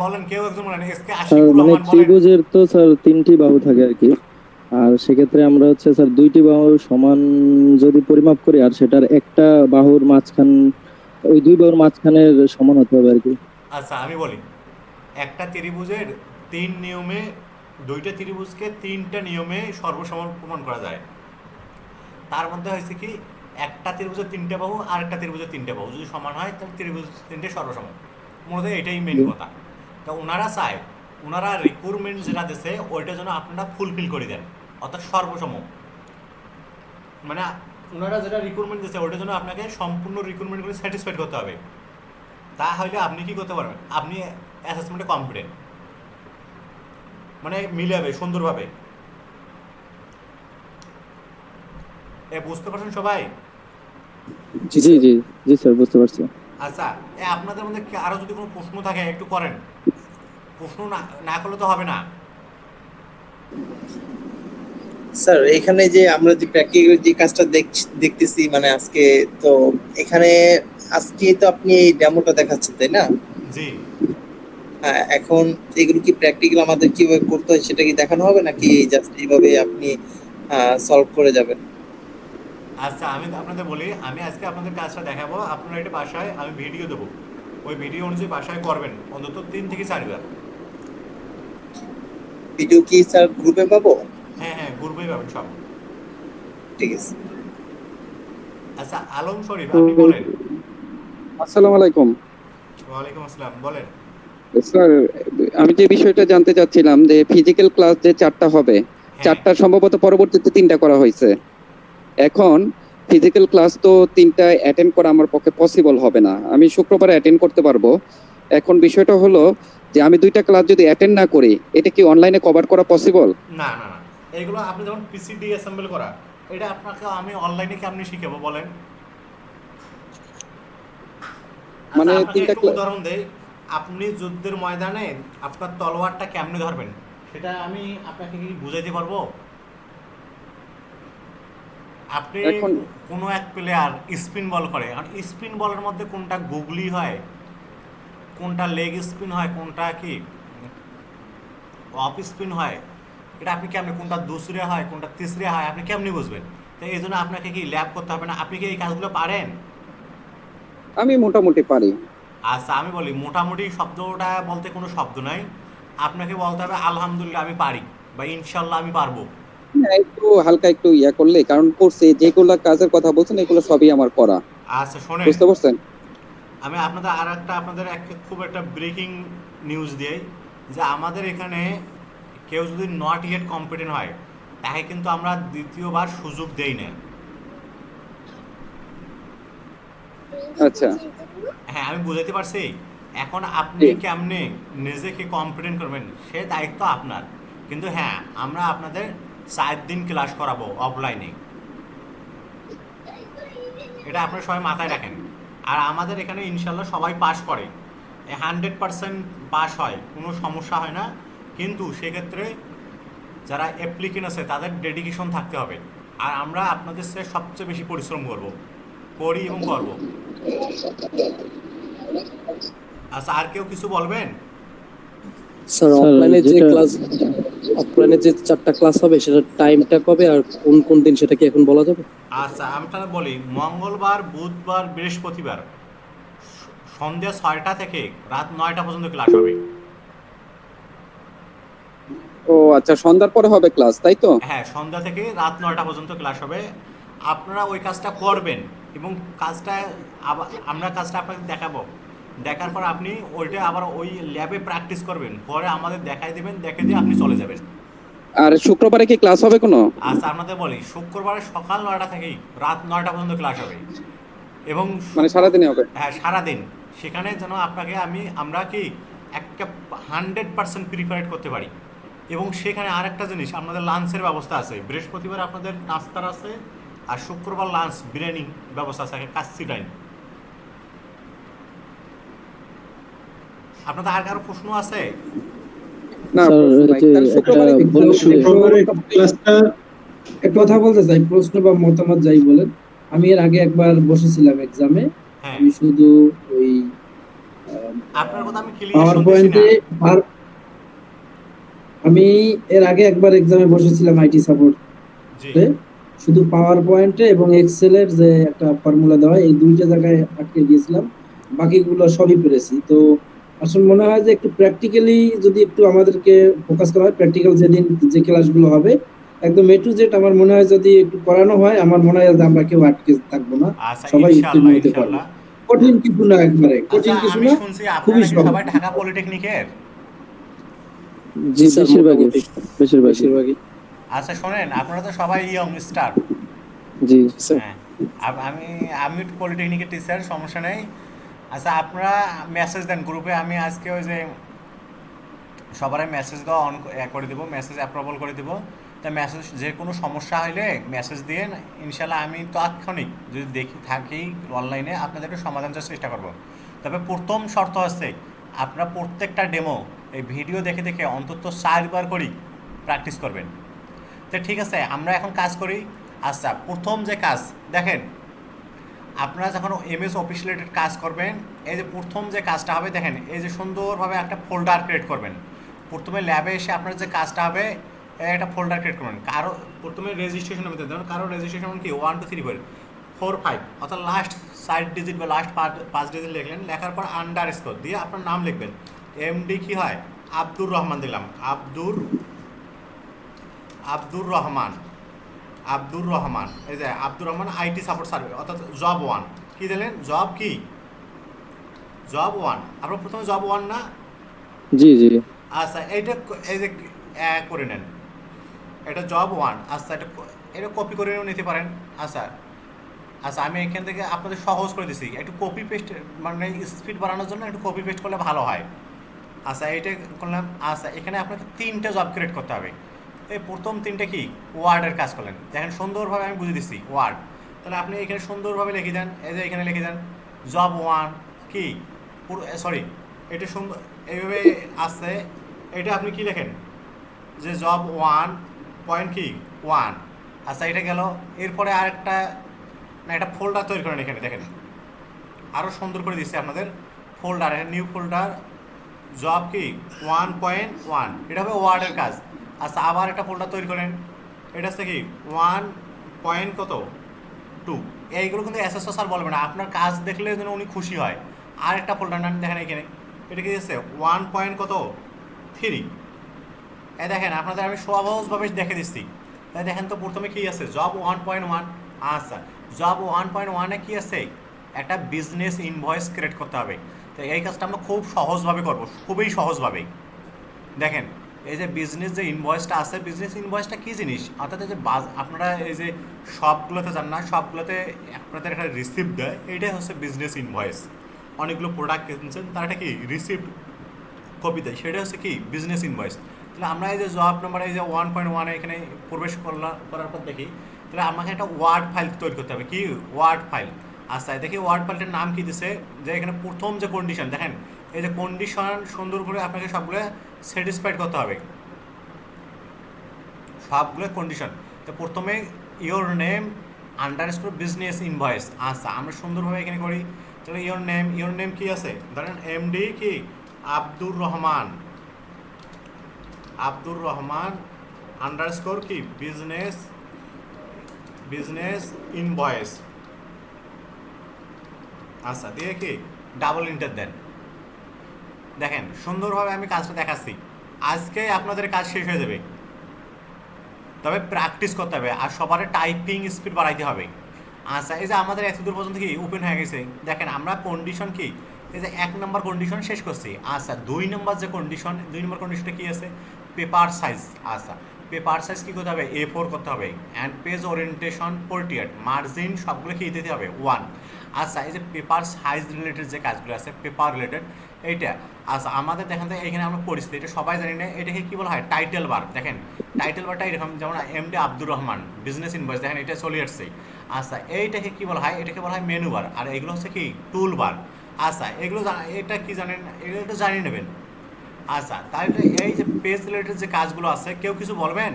বলেন, কেউ একজন বলেন। এসকে স্যার আশিকুর মানে রহমান বলেন। ত্রিভুজের তো স্যার 3টি বাহু থাকে আর কি, আর সেক্ষেত্রে আমরা হচ্ছে স্যার 2টি বাহুর সমান যদি পরিমাপ করি, আর সেটার একটা বাহুর মাঝখান, ওই 2 বাহুর মাঝখানের সমান হতে হবে আর কি। আচ্ছা, আমি বলি, একটা ত্রিভুজের 3 নিয়মে, 2টা ত্রিভুজকে 3টা নিয়মে সর্বসম প্রমাণ করা যায়। তার মধ্যে হয়েছে কি, একটা ত্রিভুজের 3টে বাহু আর একটা ত্রিভুজের 3টে বাহু যদি সমান হয়, তাহলে ত্রিভুজ 3টে সর্বসম। মূলত এটাই মেন কথা। তো ওনারা চায়, ওনারা রিক্রুটমেন্ট যেটা দিচ্ছে ওইটা যেন আপনারা ফুলফিল করে দেন, অর্থাৎ সর্বসম। মানে ওনারা যেটা রিক্রুটমেন্ট দিচ্ছে ওইটা যেন আপনাকে সম্পূর্ণ রিক্রুটমেন্ট করে স্যাটিসফাইড করতে হবে। তাহলে আপনি কি করতে পারবেন? আপনি অ্যাসেসমেন্টে কমপ্লিট, মানে মিলাবে সুন্দরভাবে। বুঝতে পারছেন সবাই? জি জি জি স্যার, বুঝতে পারছি। আচ্ছা, আপনাদের মধ্যে আরো যদি কোনো প্রশ্ন থাকে একটু করেন, প্রশ্ন না করলে তো হবে না। স্যার এখানে যে আমরা যে প্র্যাকটিক্যাল যে কাজটা দেখতেছি, মানে আজকে তো এখানে আজকে তো আপনি এই ডেমোটা দেখাচ্ছেন, তাই না? জি। হ্যাঁ, এখন এগুলো কি প্র্যাকটিক্যাল আমাদের কিভাবে করতে হয় সেটা কি দেখানো হবে, নাকি জাস্ট এইভাবে আপনি সলভ করে যাবেন? আচ্ছা, আমি আপনাদের বলি, আমি আজকে আপনাদের কাজটা দেখাবো, আপনারা এটা বাসায় আমি ভিডিও দেবো, ওই ভিডিও অনুযায়ী বাসায় করবেন অন্তত 3 থেকে 4 বার। ভিডিও কি স্যার গ্রুপে পাবো? হ্যাঁ হ্যাঁ, গ্রুপেই পাবেন সব। ঠিক আছে। আচ্ছা, আলম শরীফ আপনি বলেন। আসসালামু আলাইকুম ওয়ালাইকুম আসসালাম, বলেন। স্যার। আমি যে বিষয়টা জানতে চাচ্ছিলাম যে ফিজিক্যাল ক্লাস যে 4টা হবে, হ্যাঁ। 4টা সম্ভবত পরবর্তীতে 3টা করা হয়েছে। এখন ফিজিক্যাল ক্লাস তো 3টা অ্যাটেন্ড করা আমার পক্ষে পসিবল হবে না। আমি শুক্রবারে অ্যাটেন্ড করতে পারবো। এখন বিষয়টা হলো যে আমি 2টা ক্লাস যদি অ্যাটেন্ড না করি, এটা কি অনলাইনে কভার করা পসিবল? না না না, এইগুলো আপনি যেমন পিসিডি অ্যাসেম্বল করা, এটা আপনাকে আমি অনলাইনে কেমনি শিখাবো বলেন? মানে আচ্ছা, আপনাকে 3টা একটু উদাহরণ দেই। আপনি যুদ্ধের ময়দানে আপনার তলোয়ারটা কেমনে ধরবেন, সেটা আমি আপনাকে কি বুঝাইতে পারবো? আপনি এখন কোনো এক প্লেয়ার স্পিন বল করে, কারণ স্পিন বলের মধ্যে কোনটা গুগলি হয়, কোনটা লেগ স্পিন হয়, কোনটা কি অফ স্পিন হয়, এটা আপনি কেমনি, কোনটা দুসরে হয়, কোনটা তিসরে হয়, আপনি কেমনি বুঝবেন? তো এই জন্য আপনাকে কি ল্যাব করতে হবে না? আপনি কি এই কাজগুলো পারেন? আমি মোটামুটি পারি। আচ্ছা, আমি বলি মোটামুটি শব্দটা বলতে কোনো শব্দ নাই, আপনাকে বলতে হবে আলহামদুলিল্লাহ আমি পারি, বা ইনশাল্লাহ আমি পারবো। হ্যাঁ, একটু হালকা একটু করলে, কারণ করছি যেগুলো কাজের কথা বলছেন এগুলো সবই আমার করা। আচ্ছা শোনেন, বুঝতে পারছেন? আমি আপনাদের আর একটা আপনাদের খুব একটা ব্রেকিং নিউজ দিই, যে আমাদের এখানে কেউ যদি নট ইয়েট কম্পিটেন্ট হয়, তাকে কিন্তু আমরা দ্বিতীয়বার সুযোগ দেই না। আচ্ছা, হ্যাঁ, আমি বুঝাইতে পারছি। এখন আপনি জি। কেমনে নিজেকে কম্পিটেন্ট করবেন সে দায়িত্ব আপনার, কিন্তু হ্যাঁ আমরা আপনাদের 4 দিন ক্লাস করাবো অফলাইনে, এটা আপনারা সবাই মাথায় রাখেন। আর আমাদের এখানে ইনশাল্লাহ সবাই পাস করে, 100% পাস হয়, কোনো সমস্যা হয় না। কিন্তু সেক্ষেত্রে যারা অ্যাপ্লিকেন্ট আছে তাদের ডেডিকেশন থাকতে হবে, আর আমরা আপনাদের সে সবচেয়ে বেশি পরিশ্রম করি এবং করব। আচ্ছা, আর কেউ কিছু বলবেন? স্যার স্যার অফলাইনে যে যেটা ক্লাস, অফলাইনে যে 4টা ক্লাস হবে সেটার টাইমটা কবে আর কোন কোন দিন সেটা কি এখন বলা যাবে? আচ্ছা, আমি তাহলে বলি, মঙ্গলবার, বুধবার, বৃহস্পতিবার সন্ধ্যা 6টা থেকে রাত 9টা পর্যন্ত ক্লাস হবে। ও আচ্ছা, সন্ধ্যার পরে হবে ক্লাস, তাই তো? হ্যাঁ, সন্ধ্যা থেকে রাত 9টা পর্যন্ত ক্লাস হবে। আপনারা ওই কাজটা করবেন, এবং কাজটা আমরা কাজটা আপনাকে দেখাবো। দেখার পর আপনি ওইটা আবার ওই ল্যাবে প্র্যাকটিস করবেন, পরে আমাদের দেখাই দেবেন, দেখে দিয়ে আপনি চলে যাবেন। আর শুক্রবারে কি ক্লাস হবে কোনো? আচ্ছা, আপনাদের বলি, শুক্রবারে সকাল 9টা থেকেই রাত 9টা পর্যন্ত ক্লাস হবে, এবং মানে সারাদিনে হবে? হ্যাঁ সারাদিন। সেখানে যেন আপনাকে আমরা কি একটা 100% প্রিপারেট করতে পারি। এবং সেখানে আরেকটা জিনিস, আপনাদের লাঞ্চের ব্যবস্থা আছে, বৃহস্পতিবার আপনাদের নাস্তার আছে, আর শুক্রবার লাঞ্চ বিরিয়ানি ব্যবস্থা আছে, কাচ্চি টাইম। আপনাদের আর কারো প্রশ্ন আছে? না, স্যার প্রশ্ন নাই। যে তাহলে শুক্রবারে একটা বলছি, একটা কথা বলতে চাই, প্রশ্ন বা মতামত যাই বলেন। আমি এর আগে একবার বসেছিলাম এক্সামে। হ্যাঁ, আমি শুধু ওই আপনার কথা আমি ক্লিয়ার পাওয়ার শুনতেছি না। পয়েন্টে আমি এর আগে একবার এক্সামে বসেছিলাম আইটি সাপোর্ট, জি, শুধু পাওয়ার পয়েন্টে এবং এক্সেলের যে একটা ফর্মুলা দেওয়া, এই দুইটা জায়গায় আটকে গিয়েছিলাম, বাকিগুলো সবই পেরেছি। তো আসলে মনে হয় যে একটু প্র্যাকটিক্যালি যদি একটু আমাদেরকে ফোকাস করা হয়, প্র্যাকটিক্যাল যেদিন যে ক্লাসগুলো হবে একদম এ টু জেড, আমার মনে হয় যদি একটু করানো হয়, আমার মনে হয় যে আমরা কেউ আটকে থাকবো না, আচ্ছা সবাই উত্তীর্ণ ইনশাল্লাহ হতে পারবো। ইনশাল্লাহ। কঠিন কিছু না, একবারে আচ্ছা, কঠিন কিছু আমি না, শুনছি খুবই আপনারা কি সহজ। সবাই ঢাকা পলিটেকনিকের? জি স্যার, বেশিরভাগই মোটামুটি বেশিরভাগই বেশিরভাগই। আচ্ছা শোনেন, আপনারা তো সবাই ইয়ং স্টার। জি স্যার হ্যাঁ, আমি আমি পলিটেকনিকের টিচার, সমস্যা নেই। আচ্ছা, আপনারা মেসেজ দেন গ্রুপে, আমি আজকে ওই যে সবারই মেসেজ দেওয়া অন করে দেবো, মেসেজ অ্যাপ্রুভাল করে দেবো। তা মেসেজ, যে কোনো সমস্যা হলে মেসেজ দিয়ে, ইনশাল্লাহ আমি তাৎক্ষণিক যদি থাকি অনলাইনে আপনাদেরকে সমাধান দেওয়ার চেষ্টা করব। তবে প্রথম শর্ত হচ্ছে, আপনারা প্রত্যেকটা ডেমো এই ভিডিও দেখে দেখে অন্তত 4বার করেই প্র্যাকটিস করবেন। তো ঠিক আছে, আমরা এখন কাজ করি। আচ্ছা, প্রথম যে কাজ দেখেন, আপনারা যখন এমএস অফিস রিলেটেড কাজ করবেন, এই যে প্রথম যে কাজটা হবে দেখেন, এই যে সুন্দরভাবে একটা ফোল্ডার ক্রিয়েট করবেন। প্রথমে ল্যাবে এসে আপনার যে কাজটা হবে, একটা ফোল্ডার ক্রিয়েট করবেন। কারো প্রথমে রেজিস্ট্রেশনের মধ্যে ধরুন, কারো রেজিস্ট্রেশন কি 1 2 3 4 5, অর্থাৎ লাস্ট 4 ডিজিট বা লাস্ট 5 ডিজিট লিখলেন, লেখার পর আন্ডার স্কোর দিয়ে আপনার নাম লিখবেন। এমডি কি হয়, আব্দুর রহমান দিলাম, আব্দুর রহমান, এই যে Abdur Rahman IT support service, অর্থাৎ জব 1 কি দিলেন, জব 1। আপনার প্রথমে জব 1 না? জি জি আচ্ছা, এইটা এই যে করে নেন, এটা জব 1। আচ্ছা, এটা কপি করেও নিতে পারেন। আচ্ছা, আচ্ছা আমি এখান থেকে আপনাদের সহজ করে দিছি, একটু কপি পেস্ট মানে স্পিড বাড়ানোর জন্য একটু কপি পেস্ট করলে ভালো হয়। আচ্ছা এইটা করলাম। আচ্ছা এখানে আপনাকে 3টে জব ক্রিয়েট করতে হবে। এই প্রথম 3টে কি ওয়ার্ডের কাজ করলেন, দেখেন সুন্দরভাবে আমি বুঝিয়ে দিচ্ছি ওয়ার্ড। তাহলে আপনি এখানে সুন্দরভাবে লিখে দেন, এই যে এখানে লিখে দেন জব 1 কি পুরো, সরি এটা সুন্দর এইভাবে আছে। এটা আপনি কি লেখেন যে জব 1 পয়েন্ট কি 1। আচ্ছা এটা গেল। এরপরে আরেকটা না একটা ফোল্ডার তৈরি করেন, এখানে দেখেন আরও সুন্দর করে দিচ্ছি আপনাদের ফোল্ডার, নিউ ফোল্ডার জব কি 1.1, এটা হবে ওয়ার্ডের কাজ। আচ্ছা আবার একটা ফোল্ডার তৈরি করেন, এটা হচ্ছে কি 1.2। এইগুলো কিন্তু এসএসও স্যার বলবে না, আপনার কাজ দেখলে যেন উনি খুশি হয়। আর একটা ফোল্ডার নেন, দেখেন এখানে এটা কি দিচ্ছে 1.3। এই দেখেন আপনাদের আমি সহজভাবে দেখে দিচ্ছি। তাই দেখেন তো প্রথমে কি আছে জব 1.1। আচ্ছা জব 1.1-এ কি আছে, একটা বিজনেস ইনভয়েস ক্রিয়েট করতে হবে। তো এই কাজটা আমরা খুব সহজভাবে করব, খুবই সহজভাবে। দেখেন এই যে বিজনেস যে ইনভয়েসটা আছে, বিজনেস ইনভয়েসটা কী জিনিস, অর্থাৎ এই যে আপনারা এই যে শপগুলোতে যান না, শপগুলোতে আপনাদের একটা রিসিপ্ট দেয়, এইটাই হচ্ছে বিজনেস ইনভয়েস। অনেকগুলো প্রোডাক্ট কিনছেন তার একটা কি রিসিপ্ট কপি দেয়, সেটা হচ্ছে কি বিজনেস ইনভয়েস। তাহলে আমরা এই যে জব নাম্বার এই যে 1.1 এখানে প্রবেশ করার পর দেখি, তাহলে আমাকে একটা ওয়ার্ড ফাইল তৈরি করতে হবে। কি ওয়ার্ড ফাইল। আচ্ছা দেখি ওয়ার্ড ফাইলটার নাম কি দিছে, যে এখানে প্রথম যে কন্ডিশন দেখেন, এই যে কন্ডিশন সুন্দর করে আপনাকে সবগুলো স্যাটিসফাইড করতে হবে, সবগুলো কন্ডিশন। তো প্রথমে your name underscore business invoice. আচ্ছা আমরা সুন্দরভাবে এখানে করি। তাহলে ইওর নেম কি আছে, ধরেন এমডি কি আব্দুর রহমান আন্ডারস্কোর কি বিজনেস ইনভয়েস। আচ্ছা দিয়ে কি ডাবল ইন্টার দেন। দেখেন সুন্দরভাবে আমি কাজটা দেখাচ্ছি। আজকে আপনাদের কাজ শেষ হয়ে যাবে, তবে প্র্যাকটিস করতে হবে আর সবার টাইপিং স্পিড বাড়াইতে হবে। আচ্ছা এই যে আমাদের এতদূর পর্যন্ত কি ওপেন হয়ে গেছে, দেখেন আমরা কন্ডিশন কি এই যে 1 নম্বর কন্ডিশন শেষ করছি। আচ্ছা 2 নম্বর যে কন্ডিশন, 2 নম্বর কন্ডিশনটা কি আছে পেপার সাইজ। আচ্ছা পেপার সাইজ কী করতে হবে A4 করতে হবে, and page orientation portrait margin সবগুলো কি দিতে হবে 1। আচ্ছা এই যে পেপার সাইজ রিলেটেড যে কাজগুলো আছে পেপার রিলেটেড এইটা। আচ্ছা আমাদের দেখেন তো এখানে আমরা পরিস্থিতি এটা সবাই জানি না, এটাকে কী বলা হয় টাইটেল বার। দেখেন টাইটেল বারটা এরকম, যেমন MD Abdur Rahman business invoice, দেখেন এটা চলে আসছে। আচ্ছা এইটাকে কী বলা হয়, এটাকে বলা হয় মেনু বার, আর এগুলো হচ্ছে কি টুল বার। আচ্ছা এগুলো এটা কি জানেন, এগুলো একটু জানিয়ে নেবেন। আচ্ছা তাহলে এই যে পেজ রিলেটেড যে কাজগুলো আছে কেউ কিছু বলবেন।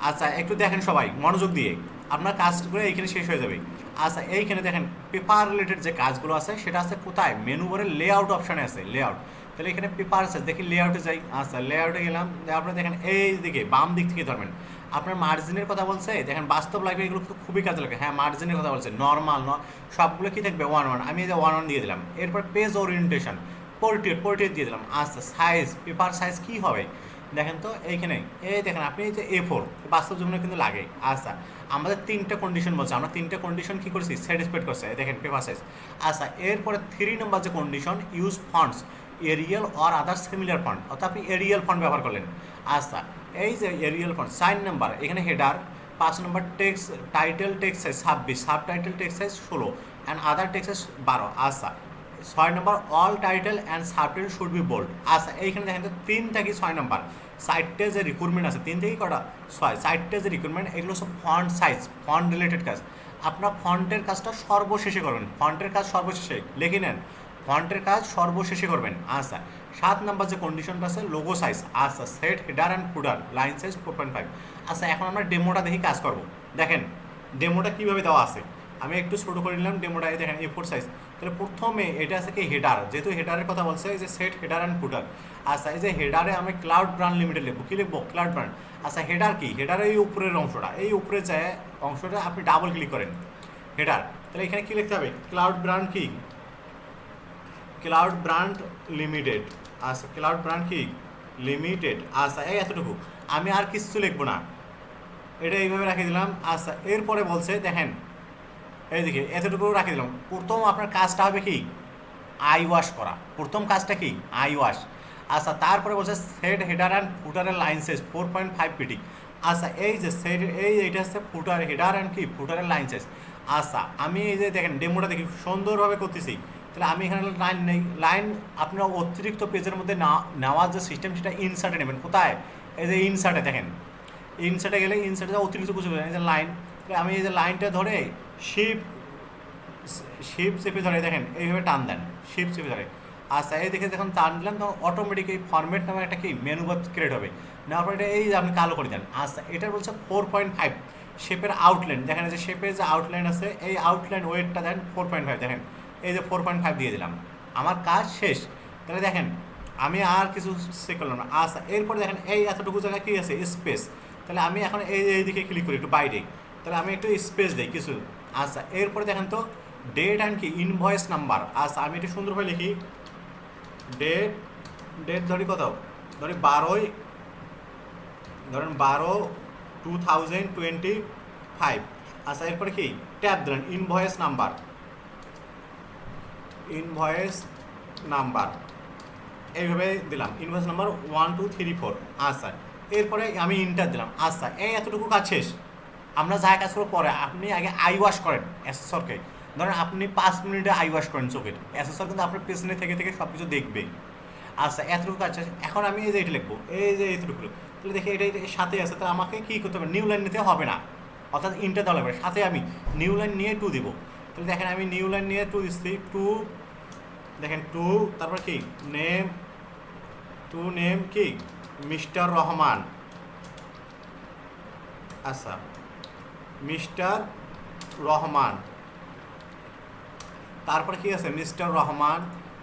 আচ্ছা একটু দেখেন সবাই মনোযোগ দিয়ে, আপনার কাজগুলো এইখানে শেষ হয়ে যাবে। আচ্ছা এইখানে দেখেন পেপার রিলেটেড যে কাজগুলো আছে সেটা আছে কোথায়, মেনু বারের লেআউট অপশানে আছে লেআউট। তাহলে এখানে পেপার আছে, দেখি লেআউটে যাই। আচ্ছা লেআউটে গেলাম, আপনারা দেখেন এই দিকে বাম দিক থেকে ধরবেন। আপনার মার্জিনের কথা বলছে, দেখেন বাস্তব লাইফে এগুলো খুবই কাজে লাগে। হ্যাঁ মার্জিনের কথা বলছে, নর্মাল সবগুলো কি থাকবে 1 আমি এই যে 1 দিয়ে দিলাম। এরপর পেজ ওরিয়েন্টেশন পোর্ট্রেট দিয়ে দিলাম। আচ্ছা সাইজ পেপার সাইজ কি হবে দেখেন তো এইখানে, এই দেখেন আপনি এই যে A4 বাস্তব জীবনে কিন্তু লাগে। আচ্ছা আমাদের 3টা কন্ডিশন বলছে, আমরা 3টা কন্ডিশন কী করছি স্যাটিসফাইড করছে, দেখেন পেপার সাইজ। আচ্ছা এরপরে 3 নম্বর যে condition use fonts Arial or other similar font, অর্থাৎ আপনি এরিয়াল ফন্ট ব্যবহার করলেন। আচ্ছা এই যে এরিয়াল ফন্ট 4 নম্বর এখানে header, 5 number text title text size 26, subtitle text size 16 and other text size 12। আচ্ছা 6 number all title and subtitle should be bold. আচ্ছা এইখানে দেখেন তো 3 থেকে 6 নম্বর সাইটে যে রিক্রুটমেন্ট আছে 3 থেকে কটা 6 সাইটে যে রিক্রুটমেন্ট, এগুলো সব ফন্ট সাইজ ফন্ট রিলেটেড কাজ। আপনার ফন্টের কাজটা সর্বশেষে করবেন, ফন্টের কাজ সর্বশেষে লিখে নেন, ফন্টের কাজ সর্বশেষে করবেন। আচ্ছা 7 নম্বর যে কন্ডিশনটা আছে লোগো সাইজ। আচ্ছা set header and footer line size 4.5। আচ্ছা এখন আমরা ডেমোটা দেখি কাজ করব। দেখেন ডেমোটা কীভাবে দেওয়া আছে, আমি একটু ছোটো করে নিলাম ডেমোটা, দেখেন A4 সাইজ। তাহলে প্রথমে এটা আছে কি হেডার, যেহেতু হেডারের কথা বলছে এই যে সেট হেডার অ্যান্ড ফুডার। আচ্ছা এই যে হেডারে আমি ক্লাউড ব্র্যান্ড লিমিটেড লিখবো, কী লিখবো ক্লাউড ব্র্যান্ড। আচ্ছা হেডার কি, হেডার এই উপরের অংশটা, এই উপরে যায় অংশটা আপনি ডাবল ক্লিক করেন হেডার। তাহলে এখানে কী লিখতে হবে ক্লাউড ব্র্যান্ড কি ক্লাউড ব্র্যান্ড লিমিটেড। আচ্ছা ক্লাউড ব্র্যান্ড কি লিমিটেড। আচ্ছা এই এতটুকু, আমি আর কিছু লিখবো না, এটা এইভাবে রাখি দিলাম। আচ্ছা এরপরে বলছে দেখেন এইদিকে এতটুকু রাখি দিলাম। প্রথম আপনার কাজটা হবে কি আই ওয়াশ করা, প্রথম কাজটা কি আই ওয়াশ। আচ্ছা তারপরে বলছে সেট হেডার অ্যান্ড ফুটারের লাইন সাইজ 4.5 পিটি। আচ্ছা এই যে এইটা হচ্ছে ফুটার হেডার অ্যান্ড কি ফুটারের লাইন সাইজ। আচ্ছা আমি এই যে দেখেন ডেমোটা দেখি সুন্দরভাবে করতেছি, তাহলে আমি এখানে লাইন নেই, লাইন আপনার অতিরিক্ত পেজের মধ্যে নেওয়ার যে সিস্টেম সেটা ইনসার্টে নেবেন। কোথায়? এই যে ইনসার্টে দেখেন, ইনসার্টে গেলে ইনসার্টে অতিরিক্ত কিছু এই যে লাইন, আমি এই যে লাইনটা ধরে শিপ চেপে ধরে দেখেন এইভাবে টান দেন, শিপ চেপে ধরে। আচ্ছা এই দেখে যখন টান দিলাম তখন অটোমেটিক এই ফরম্যাট নামে একটা কি মেনু বার ক্রিয়েট হবে, নেওয়ার পরে এটা এই যে আপনি কালো করে দেন। আচ্ছা এটা বলছে 4.5 শেপের আউটলাইন, দেখেন এই যে শেপের যে আউটলাইন আছে এই আউটলাইন ওয়েটটা দেন 4.5, দেখেন এই যে 4.5 দিয়ে দিলাম, আমার কাজ শেষ। তাহলে দেখেন আমি আর কিছু চেক করলাম না। আচ্ছা এরপরে দেখেন এই এতটুকু জায়গায় কী আছে স্পেস, তাহলে আমি এখন এই দিকে ক্লিক করি একটু বাইরে, তাহলে আমি একটু স্পেস দিই কিছু। আচ্ছা এরপরে দেখেন তো ডেট অ্যান্ড কি ইনভয়েস নাম্বার। আচ্ছা আমি একটু সুন্দরভাবে লিখি ডেট ধরি কত, ধরি 12, ধরেন 12/2025। আচ্ছা এরপরে কি ট্যাব দিলেন ইনভয়েস নাম্বার এইভাবে দিলাম ইনভয়েস নাম্বার 1 2 3 4। আচ্ছা এরপরে আমি ইন্টার দিলাম। আচ্ছা এই এতটুকু কাজ শেষ। আমরা যা কাজ করবো পরে, আপনি আগে আই ওয়াশ করেন অ্যাসেসরকে, ধরেন আপনি 5 মিনিটে আই ওয়াশ করেন চোখের, অ্যাসেসর কিন্তু আপনার পেছনে থেকে সব কিছু দেখবে। আচ্ছা এতটুকু কাজ শেষ। এখন আমি এই যে এটা লিখবো, এই যে এইটুকু, তাহলে দেখি এটা সাথে আছে, তাহলে আমাকে কী করতে হবে, নিউ লাইন নিতে হবে না, অর্থাৎ ইন্টার দেওয়া লাগবে, সাথে আমি নিউ লাইন নিয়ে 2 দিব। তাহলে দেখেন আমি নিউ লাইন নিয়ে 2 দিচ্ছি, 2 দেখেন 2, তারপর কি নেম কি মিস্টার রহমান। আচ্ছা মিস্টার রহমান, তারপরে কি আছে মিস্টার রহমান,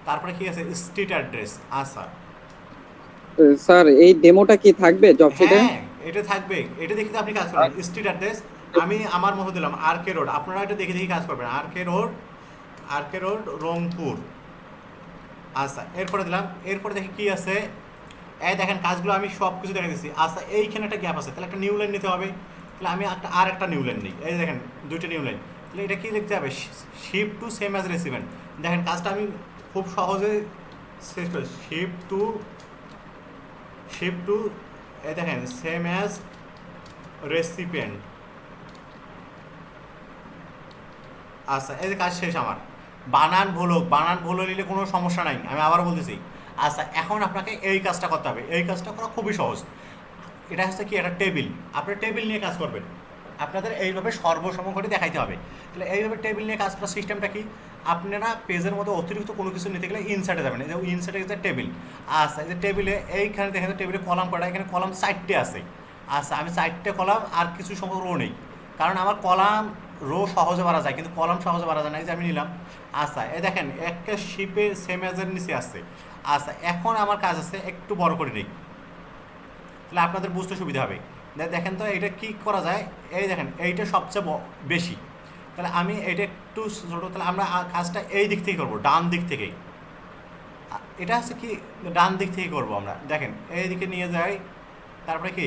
তারপরে কি আছে স্ট্রিট অ্যাড্রেস। আচ্ছা স্যার এই ডেমোটা কি থাকবে জব শিটে? হ্যাঁ এটা থাকবে, এটা দেখে তো আপনি কাজ করবেন। স্ট্রিট অ্যাড্রেস আমি আমার মতো দিলাম RK রোড, আপনারা এটা দেখে কাজ করবেন, RK রোড রংপুর। আচ্ছা এরপরে দিলাম, এরপরে দেখি কি আছে, এই দেখেন কাজগুলো আমি সব কিছু দেখে দিচ্ছি। আচ্ছা এইখানে একটা গ্যাপ আছে, তাহলে একটা নিউ লাইন নিতে হবে, তাহলে আমি একটা নিউ লাইন নিই, এই দেখেন 2টা নিউ লাইন। তাহলে এটা কি লিখতে হবে, shift to same as recipient. দেখেন কাজটা আমি খুব সহজে শেষ করি, শিফট টু এই দেখেন সেম অ্যাজ রেসিপেন্ট। আচ্ছা এই যে কাজ শেষ আমার। বানান ভুল নিলে কোনো সমস্যা নাই, আমি আবার বলতেছি। আচ্ছা এখন আপনাকে এই কাজটা করতে হবে, এই কাজটা করা খুবই সহজ। এটা হচ্ছে কি একটা টেবিল, আপনার টেবিল নিয়ে কাজ করবেন, আপনাদের এইভাবে সর্বসমক্ষে দেখাইতে হবে। তাহলে এইভাবে টেবিল নিয়ে কাজ করার সিস্টেমটা কি, আপনারা পেজের মধ্যে অতিরিক্ত কোনো কিছু নিতে গেলে ইনসার্টে যাবেন, এই যে ইনসার্টে যে টেবিল। আচ্ছা এই যে টেবিলে এইখানে দেখেন টেবিলে কলাম করা, এখানে কলাম 4টে আছে। আচ্ছা আমি 4টে কলাম আর কিছু সংখ্যক রো নেই, কারণ আমার কলাম রো সহজে বাড়া যায় কিন্তু কলাম সহজে বাড়া যায় না, এই যে আমি নিলাম। আচ্ছা এই দেখেন একটা শিপে সেম অ্যাজের নিচে আসছে। আচ্ছা এখন আমার কাজ আছে একটু বড় করে নিই, তাহলে আপনাদের বুঝতে সুবিধা হবে। দেখেন তো এটা কি করা যায়, এই দেখেন এইটা সবচেয়ে বেশি, তাহলে আমি এটা একটু ছোটো, তাহলে আমরা কাজটা এই দিক থেকে করবো, ডান দিক থেকেই। এটা হচ্ছে কি ডান দিক থেকে করবো আমরা, দেখেন এই দিকে নিয়ে যাই, তারপরে কি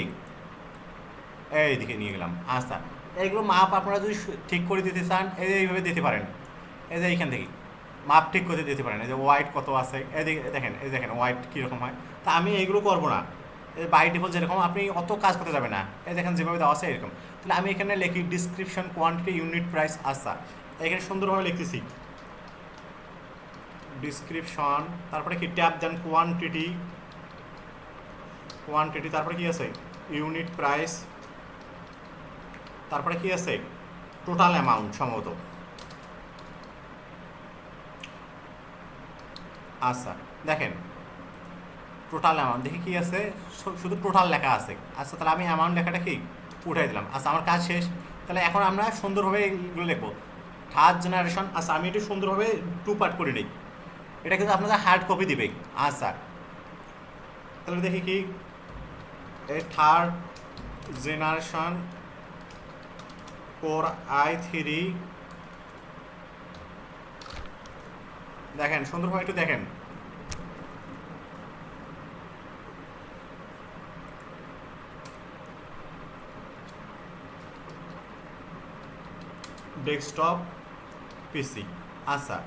এই দিকে নিয়ে গেলাম। আচ্ছা এইগুলো মাপ আপনারা যদি ঠিক করে দিতে চান এইভাবে দিতে পারেন, এই যে এইখান থেকে মাপ ঠিক করে দিতে পারেন। এই যে হোয়াইট কত আছে এদিকে দেখেন, এই দেখেন হোয়াইট কীরকম হয়। তা আমি এইগুলো করবো না, বাই ডিফল্ট যেরকম আপনি অত কাজ করতে যাবে না, এই দেখেন যেভাবে দেওয়া আছে এরকম। তাহলে আমি এখানে লিখি ডিসক্রিপশন কোয়ান্টিটি ইউনিট প্রাইস। আচ্ছা এখানে সুন্দরভাবে লিখতেছি ডিসক্রিপশন, তারপরে কি ট্যাব দেন কোয়ান্টিটি, তারপরে কি আছে ইউনিট প্রাইস, তারপরে কি আছে টোটাল অ্যামাউন্ট সম্ভবত। আচ্ছা দেখেন টোটাল অ্যামাউন্ট দেখি কি আছে, শুধু টোটাল লেখা আছে। আচ্ছা তাহলে আমি অ্যামাউন্ট লেখাটা কি উঠাই দিলাম। আচ্ছা আমার কাজ শেষ, তাহলে এখন আমরা সুন্দরভাবে এগুলো লিখবো থার্ড জেনারেশন। আচ্ছা আমি একটু সুন্দরভাবে 2 পার্ট করে নিই, এটা কিন্তু আপনাদের হার্ড কপি দিবে। আচ্ছা তাহলে দেখি কি এই থার্ড জেনারেশন Core i3, দেখেন সুন্দরভাবে একটু দেখেন, ডেস্কটপ পিসি। আচ্ছা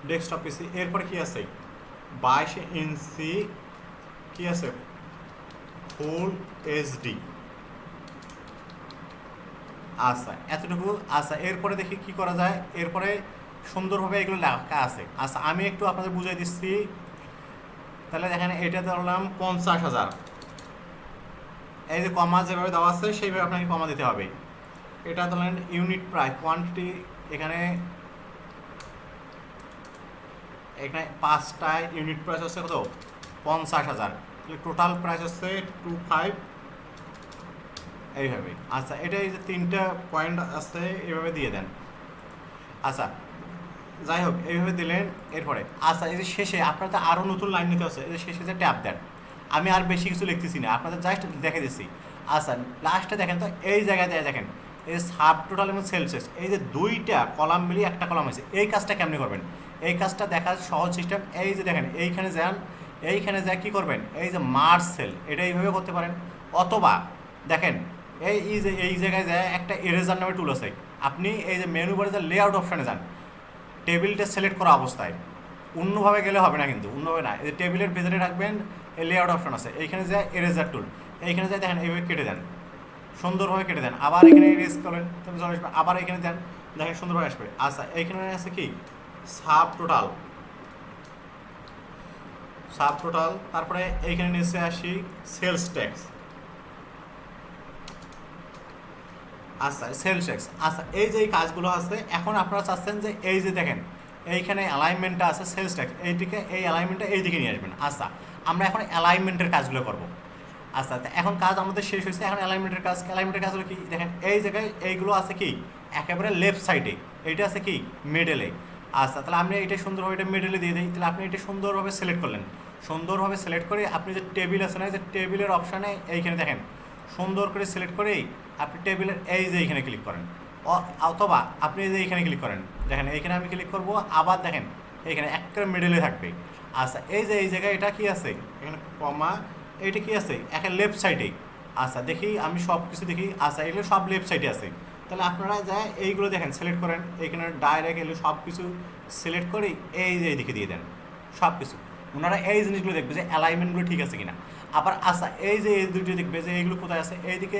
ডেস্কটপ পিসি, এরপরে কি আছে 22 ইঞ্চি কি আছে ফুল এইচডি। আচ্ছা এতটুকু। আচ্ছা এরপরে দেখি কি করা যায়, এরপরে সুন্দরভাবে এগুলো লেখা আছে। আচ্ছা আমি একটু আপনাদের বুঝাই দিচ্ছি। তাহলে দেখেন এটা ধরলাম 50,000, এই যে কমা যেভাবে দেওয়া আছে সেইভাবে আপনাকে কমা দিতে হবে। এটা ধরলেন ইউনিট প্রাইস কোয়ান্টিটি, এখানে এখানে 5টা ইউনিট প্রাইস হচ্ছে কত 50,000, টোটাল প্রাইস হচ্ছে 25 এইভাবে। আচ্ছা এটা এই যে 3টা পয়েন্ট আছে এইভাবে দিয়ে দেন। আচ্ছা যাই হোক এইভাবে দিলেন। এরপরে আচ্ছা এই যে শেষে আপনাদের আরও নতুন লাইন নিতে হচ্ছে, এই যে শেষে যে ট্যাব দেন, আমি আর বেশি কিছু লিখতেছি না, আপনাদের জাস্ট দেখে দিচ্ছি। আচ্ছা লাস্টে দেখেন তো এই জায়গায় দেখেন এই সাব টোটাল এবং সেলসেস, এই যে 2টা কলাম মিলিয়ে একটা কলাম হয়েছে। এই কাজটা কেমনি করবেন, এই কাজটা দেখার সহজ সিস্টেম। এই যে দেখেন এইখানে যান, এইখানে যা কী করবেন, এই যে মার্জ সেল এটা এইভাবে করতে পারেন। অথবা দেখেন এই জায়গায় যায় একটা এরেজার নামে টুল আছে, আপনি এই যে মেনু বারে যে লেআউট অপশানে যান, টেবিলটা সিলেক্ট করা অবস্থায়, অন্যভাবে গেলে হবে না, কিন্তু অন্যভাবে না, এই যে টেবিলের ভেতরে রাখবেন, এই লেআউট অপশন আছে, এইখানে যায় এরেজার টুল, এইখানে যায় দেখেন এইভাবে কেটে দেন, সুন্দরভাবে কেটে দেন। আবার এখানে এরেজ করেন, তাহলে চলে আসবে, আবার এখানে দেন, দেখেন সুন্দরভাবে আসবে। আচ্ছা এইখানে আছে কি সাব টোটাল, তারপরে এইখানে নিচে আসি সেলস ট্যাক্স। আচ্ছা সেলস ট্যাক্স। আচ্ছা এই যে এই কাজগুলো আছে, এখন আপনারা চাচ্ছেন যে এই যে দেখেন এইখানে অ্যালাইনমেন্টটা আছে সেলস ট্যাক্স, এইদিকে এই অ্যালাইনমেন্টটা এইদিকে নিয়ে আসবেন। আচ্ছা আমরা এখন অ্যালাইনমেন্টের কাজগুলো করব। আচ্ছা এখন কাজ আমাদের শেষ হয়েছে, এখন অ্যালাইনমেন্টের কাজ। অ্যালাইনমেন্টের কাজগুলো কি দেখেন, এই জায়গায় এইগুলো আছে কি একেবারে লেফট সাইডে, এইটা আছে কি মিডলে। আচ্ছা তাহলে আমি এটা সুন্দরভাবে এটা মিডলে দিয়ে দিই, তাহলে আপনি এটা সুন্দরভাবে সিলেক্ট করলেন। সুন্দরভাবে সিলেক্ট করে আপনি যে টেবিল আছে না, যে টেবিলের অপশানে এইখানে দেখেন সুন্দর করে সিলেক্ট করেই আপনি টেবিলের এই যে এইখানে ক্লিক করেন, অথবা আপনি এই যে এইখানে ক্লিক করেন, দেখেন এইখানে আমি ক্লিক করব, আবার দেখেন এইখানে একটা মিডলে থাকবে। আচ্ছা এই যে এই জায়গায় এটা কি আছে, এখানে কমা, এইটা কি আছে একটা লেফট সাইডে। আচ্ছা দেখি আমি সব কিছু দেখি, আচ্ছা এগুলো সব লেফট সাইডে আছে। তাহলে আপনারা যায় এইগুলো দেখেন সিলেক্ট করেন, এইখানে ডাইরেক্ট এগুলো সব কিছু সিলেক্ট করে এই যে এইদিকে দিয়ে দেন সব কিছু। ওনারা এই জিনিসগুলো দেখবে যে অ্যালাইনমেন্টগুলো ঠিক আছে কিনা। আবার আচ্ছা এই যে এই দুটো দেখবে যে এইগুলো কোথায় আছে, এইদিকে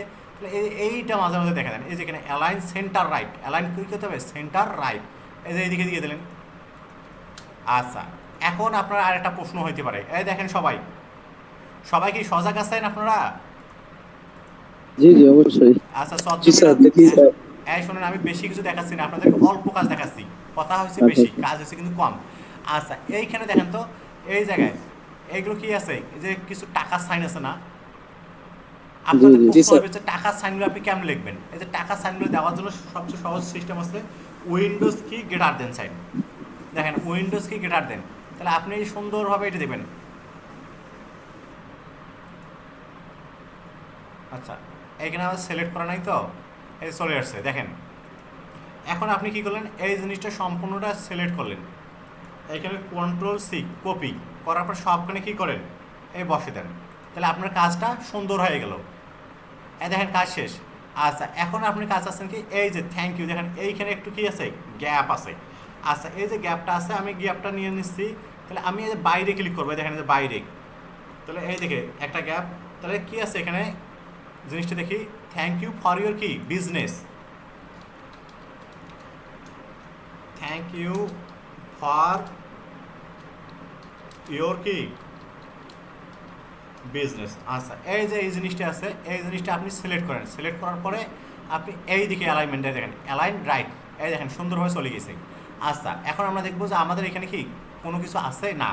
এইটা মাঝে মাঝে দেখা দেন, এই যেখানে অ্যালাইন সেন্টার রাইট, অ্যালাইন কী করতে হবে সেন্টার রাইট, এই যে এইদিকে দিয়ে দিলেন। আচ্ছা এখন আপনার আরেকটা প্রশ্ন হইতে পারে, এই দেখেন সবাই কি সজাগ আছেন আপনারা? জি জি অবশ্যই। আচ্ছা জি স্যার, দেখি স্যার। এই শোনেন আমি বেশি কিছু দেখাচ্ছি না, আপনাদেরকে অল্প কাজ দেখাচ্ছি, কথা হচ্ছে বেশি, কাজ হচ্ছে কিন্তু কম। আচ্ছা এইখানে দেখেন তো এই জায়গায় এইগুলো কি আছে, যে কিছু টাকার সাইন আছে না, আপনাদের প্রশ্ন হবে যে টাকার সাইনগুলো আপনি কেমন লিখবেন। এই যে টাকার সাইনগুলো দেওয়ার জন্য সবচেয়ে সহজ সিস্টেম আছে উইন্ডোজ কি গ্রেটার দেন সাইন। দেখেন উইন্ডোজ কি গ্রেটার দেন, তাহলে আপনি সুন্দরভাবে এটা দেবেন। আচ্ছা এইখানে আমার সিলেক্ট করা নাই তো, এই চলে আসছে দেখেন। এখন আপনি কি করলেন, এই জিনিসটা সম্পূর্ণটা সিলেক্ট করলেন, এইখানে Ctrl+C কপি করার পর সবখানে কী করেন এই বসে দেন, তাহলে আপনার কাজটা সুন্দর হয়ে গেল। এই দেখেন কাজ শেষ। আচ্ছা এখন আপনি কাজ আছেন কি, এই যে থ্যাংক ইউ, দেখেন এইখানে একটু কি আছে গ্যাপ আছে। আচ্ছা এই যে গ্যাপটা আছে, আমি গ্যাপটা নিয়ে নিচ্ছি, তাহলে আমি এই যে বাইরে ক্লিক করবো, দেখেন যে বাইরে, তাহলে এই দেখে একটা গ্যাপ, তাহলে কি আছে এখানে জিনিসটা দেখি, থ্যাংক ইউ ফর ইউর কি business, thank you for your কি বিজনেস। আচ্ছা এই যে এই জিনিসটা আছে, এই জিনিসটা আপনি সিলেক্ট করেন, সিলেক্ট করার পরে আপনি এই দিকে অ্যালাইনমেন্টে দেখেন অ্যালাইন রাইট, এই দেখেন সুন্দরভাবে চলে গেছে। আচ্ছা এখন আমরা দেখবো যে আমাদের এখানে কি কোনো কিছু আছে না।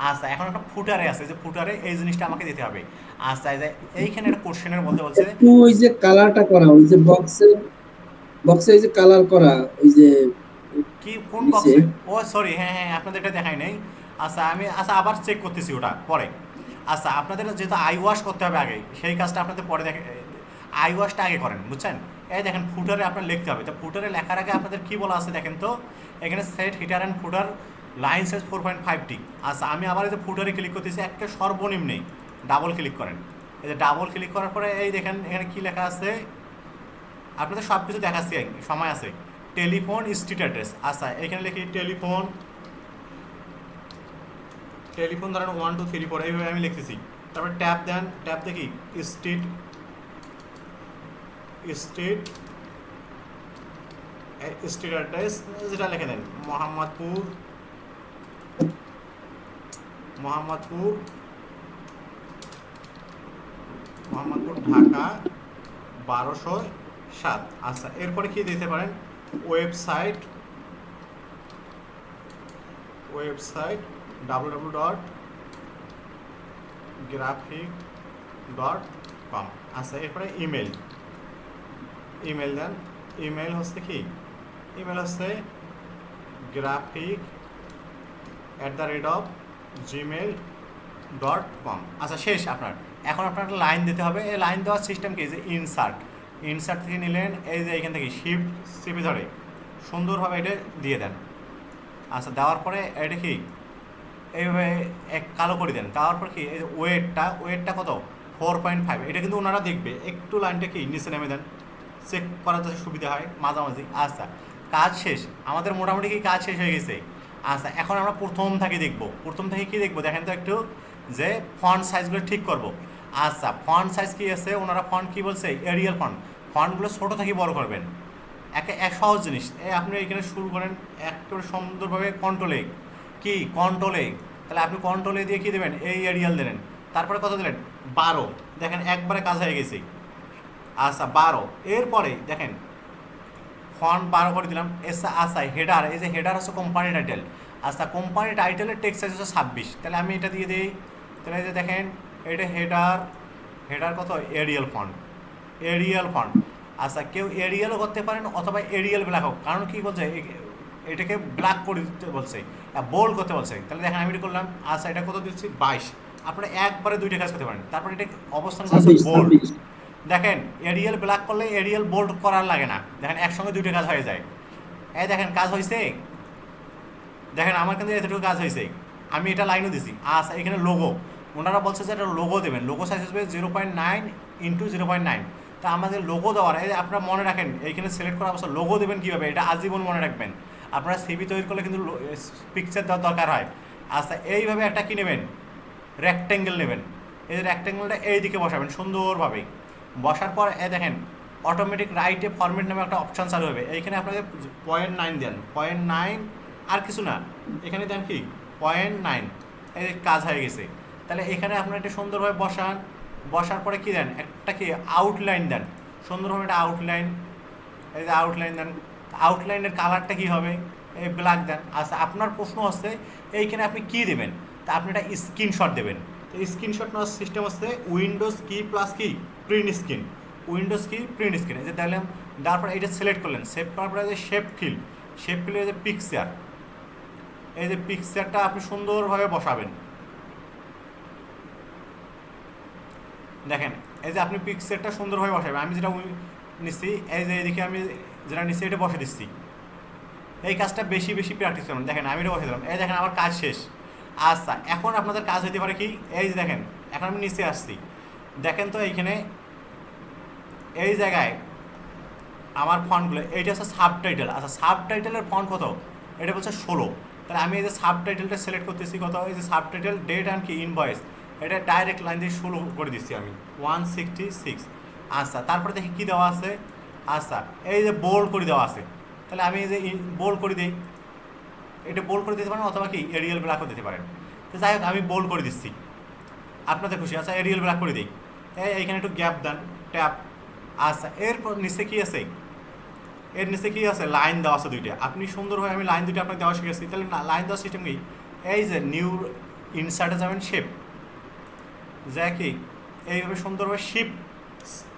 আচ্ছা এখন একটা ফুটারে আছে, যে ফুটারে এই জিনিসটা আমাকে দিতে হবে। আচ্ছা এই যে এইখানে একটা কোশ্চেনের মধ্যে বলছে একটু ওই যে কালারটা করা, ওই যে বক্সে এই যে কালার করা, ওই যে কি কোন বক্সে, ও সরি হ্যাঁ আপনাদের এটা দেখাই নাই। আচ্ছা আমি আবার চেক করতেছি ওটা পরে। আচ্ছা আপনাদের যেহেতু আই ওয়াশ করতে হবে আগে, সেই কাজটা আপনাদের পরে দেখে, আই ওয়াশটা আগে করেন বুঝছেন। এই দেখেন ফুটারে আপনার লিখতে হবে, তো ফুটারে লেখার আগে আপনাদের কী বলা আছে দেখেন তো, এখানে set header and footer line size 4.5T। আচ্ছা আমি আবার এই যে ফুটারে ক্লিক করতেছি, একটা সর্বনিম্নে ডাবল ক্লিক করেন, এই যে ডাবল ক্লিক করার পরে এই দেখেন এখানে কী লেখা আছে, আপনাদের সব কিছু দেখাচ্ছি সময় আছে, টেলিফোন স্ট্রিট অ্যাড্রেস। আচ্ছা এখানে লিখি টেলিফোন ধরেন 1 2 3 4 এইভাবে আমি লিখতেছি, তারপর ট্যাব দেন, ট্যাব দেখি স্ট্রিট স্ট্রিট অ্যাড্রেস যেটা লিখে দেন মোহাম্মদপুর ঢাকা 1207। আচ্ছা, এরপরে কি দিতে পারেন ওয়েবসাইট www.graphic.com। আচ্ছা, এরপরে ইমেল দেন। ইমেল হচ্ছে কি, ইমেল হচ্ছে graphic@gmail.com। আচ্ছা, শেষ আপনার। এখন আপনার একটা লাইন দিতে হবে। এই লাইন দেওয়ার সিস্টেম কি, যে ইনসার্ট থেকে নিলেন, এই যে এখান থেকে শিফট চেপে ধরে সুন্দরভাবে এটা দিয়ে দেন। আচ্ছা, দেওয়ার পরে এটা কি এইভাবে কালো করে দেন। দেওয়ার পর কি এই যে ওয়েটটা কত 4.5, এটা কিন্তু ওনারা দেখবে। একটু লাইনটা কি নিচে নেমে দেন, চেক করার যাতে সুবিধা হয় মাঝামাঝি। আচ্ছা, কাজ শেষ আমাদের, মোটামুটি কি কাজ শেষ হয়ে গেছে। আচ্ছা, এখন আমরা প্রথম থেকে কি দেখবো দেখেন তো একটু, যে ফন্ট সাইজগুলো ঠিক করব। আচ্ছা, ফন্ট সাইজ কি আছে, ওনারা ফন্ট কি বলছে, এরিয়াল ফন্টগুলো ছোটো থেকে বড় করবেন। এক সহজ জিনিস, আপনি এখানে শুরু করেন একেবারে সুন্দরভাবে কন্ট্রোলে, তাহলে আপনি কন্ট্রোলে দিয়ে কি দেবেন, এই এরিয়াল দিলেন। তারপরে কত দিলেন 12, দেখেন একবারে কাজ হয়ে গেছে। আচ্ছা, 12, এরপরে দেখেন ফন্ট 12 করে দিলাম। আচ্ছা, হেডার, এই যে হেডার হচ্ছে কোম্পানি টাইটেল। আচ্ছা, কোম্পানি টাইটেলের টেক্সট সাইজ হচ্ছে 26, তাহলে আমি এটা দিয়ে দিই। তাহলে এই যে দেখেন এটা হেডার কত, এরিয়াল ফন্ট। আচ্ছা, কেউ এরিয়ালও করতে পারেন অথবা এরিয়াল ব্ল্যাক হোক, কারণ কি বলছে এটাকে ব্ল্যাক করে দিতে বলছে, বোল্ড করতে বলছে। তাহলে দেখেন আমি এটা করলাম। আচ্ছা, এটা কত দিচ্ছি 22। আপনারা একবারে দুইটা কাজ করতে পারেন। তারপরে এটা অবস্থান বোল্ড, দেখেন এরিয়াল ব্ল্যাক করলে এরিয়াল বোল্ড করার লাগে না, দেখেন একসঙ্গে দুইটা কাজ হয়ে যায়। এই দেখেন কাজ হয়েছে, দেখেন আমার কিন্তু এতটুকু কাজ হয়েছে। আমি এটা লাইনও দিছি। আচ্ছা, এখানে লোগো, ওনারা বলছে যে এটা লোগো দেবেন। লোগো সাইজ আসবে 0.9 × 0.9। তা আমাদের লোগো দেওয়ার, এই আপনারা মনে রাখেন এইখানে সিলেক্ট করা অবস্থা লোগো দেবেন কীভাবে, এটা আজীবন মনে রাখবেন। আপনারা সিভি তৈরি করলে কিন্তু পিকচার দেওয়ার দরকার হয়। আচ্ছা, এইভাবে একটা কী নেবেন, রেক্ট্যাঙ্গেল নেবেন। এই রেক্ট্যাঙ্গেলটা এই দিকে বসাবেন সুন্দরভাবে। বসার পর দেখেন অটোমেটিক রাইটে ফরম্যাট নামে একটা অপশান চালু হবে। এইখানে আপনাদের 0.9 দেন, 0.9 আর কিছু না, এখানে দেন কি 0.9, এই কাজ হয়ে গেছে। তাহলে এখানে আপনারা এটা সুন্দরভাবে বসার পরে কি দেন, একটা কি আউটলাইন দেন, সুন্দরভাবে একটা আউটলাইন, এই যে আউটলাইন দেন। আউটলাইনের কালারটা কি হবে, এই ব্ল্যাক দেন। আচ্ছা, আপনার প্রশ্ন হচ্ছে এইখানে আপনি কি দেবেন, তা আপনি একটা স্ক্রিনশট দেবেন। তো স্ক্রিনশট নেওয়ার সিস্টেম হচ্ছে উইন্ডোজ কি প্লাস কি প্রিন্ট স্ক্রিন, এই যে দিলাম। তারপরে এটা সিলেক্ট করলেন, সেভ করার পরে যে শেপ ফিলের যে পিকচার, এই যে পিকচারটা আপনি সুন্দরভাবে বসাবেন। দেখেন এই যে আপনি পিকচারটা সুন্দরভাবে বসাবেন। আমি যেটা নিচ্ছি, এই যে এদিকে আমি যেটা নিচ্ছি এটা বসে দিচ্ছি। এই কাজটা বেশি প্র্যাকটিস করুন। দেখেন আমি এটা বসে দিলাম, এই দেখেন আমার কাজ শেষ। আচ্ছা, এখন আপনাদের কাজ হতে পারে কি, এই যে দেখেন এখন আমি নিচে আসছি, দেখেন তো এইখানে এই জায়গায় আমার ফন্টগুলো, এইটা হচ্ছে সাবটাইটেল। আচ্ছা, সাবটাইটেলের ফন্ট কত, এটা বলছে 16। তাহলে আমি এই যে সাবটাইটেলটা সিলেক্ট করতেছি কত, এই যে সাবটাইটেল ডেট অ্যান্ড কি ইনভয়েস, এটা ডাইরেক্ট লাইন দিয়ে 16 করে দিচ্ছি আমি 166। আচ্ছা, তারপরে দেখি কী দেওয়া আছে। আচ্ছা, এই যে বোল্ড করে দেওয়া আছে, তাহলে আমি এই যে বোল্ড করে দিই, এটা বোল্ড করে দিতে পারেন অথবা কি এরিয়াল ব্ল্যাকও দিতে পারেন। তো যাই হোক, আমি বোল্ড করে দিচ্ছি, আপনাদের খুশি। আচ্ছা, এরিয়াল ব্ল্যাক করে দিই, এইখানে একটু গ্যাপ দেন, ট্যাপ। আচ্ছা, এরপর নিচে কি আছে, এর নিচে কি আছে, লাইন দেওয়া আছে দুইটা। আপনি সুন্দরভাবে, আমি লাইন দুইটা আপনাকে দেওয়া শিখেছি। তাহলে লাইন দেওয়ার সিস্টেম কি, এই যে নিউ ইনসার্টে যাবেন, শেপ যা কি এইভাবে সুন্দরভাবে শিফট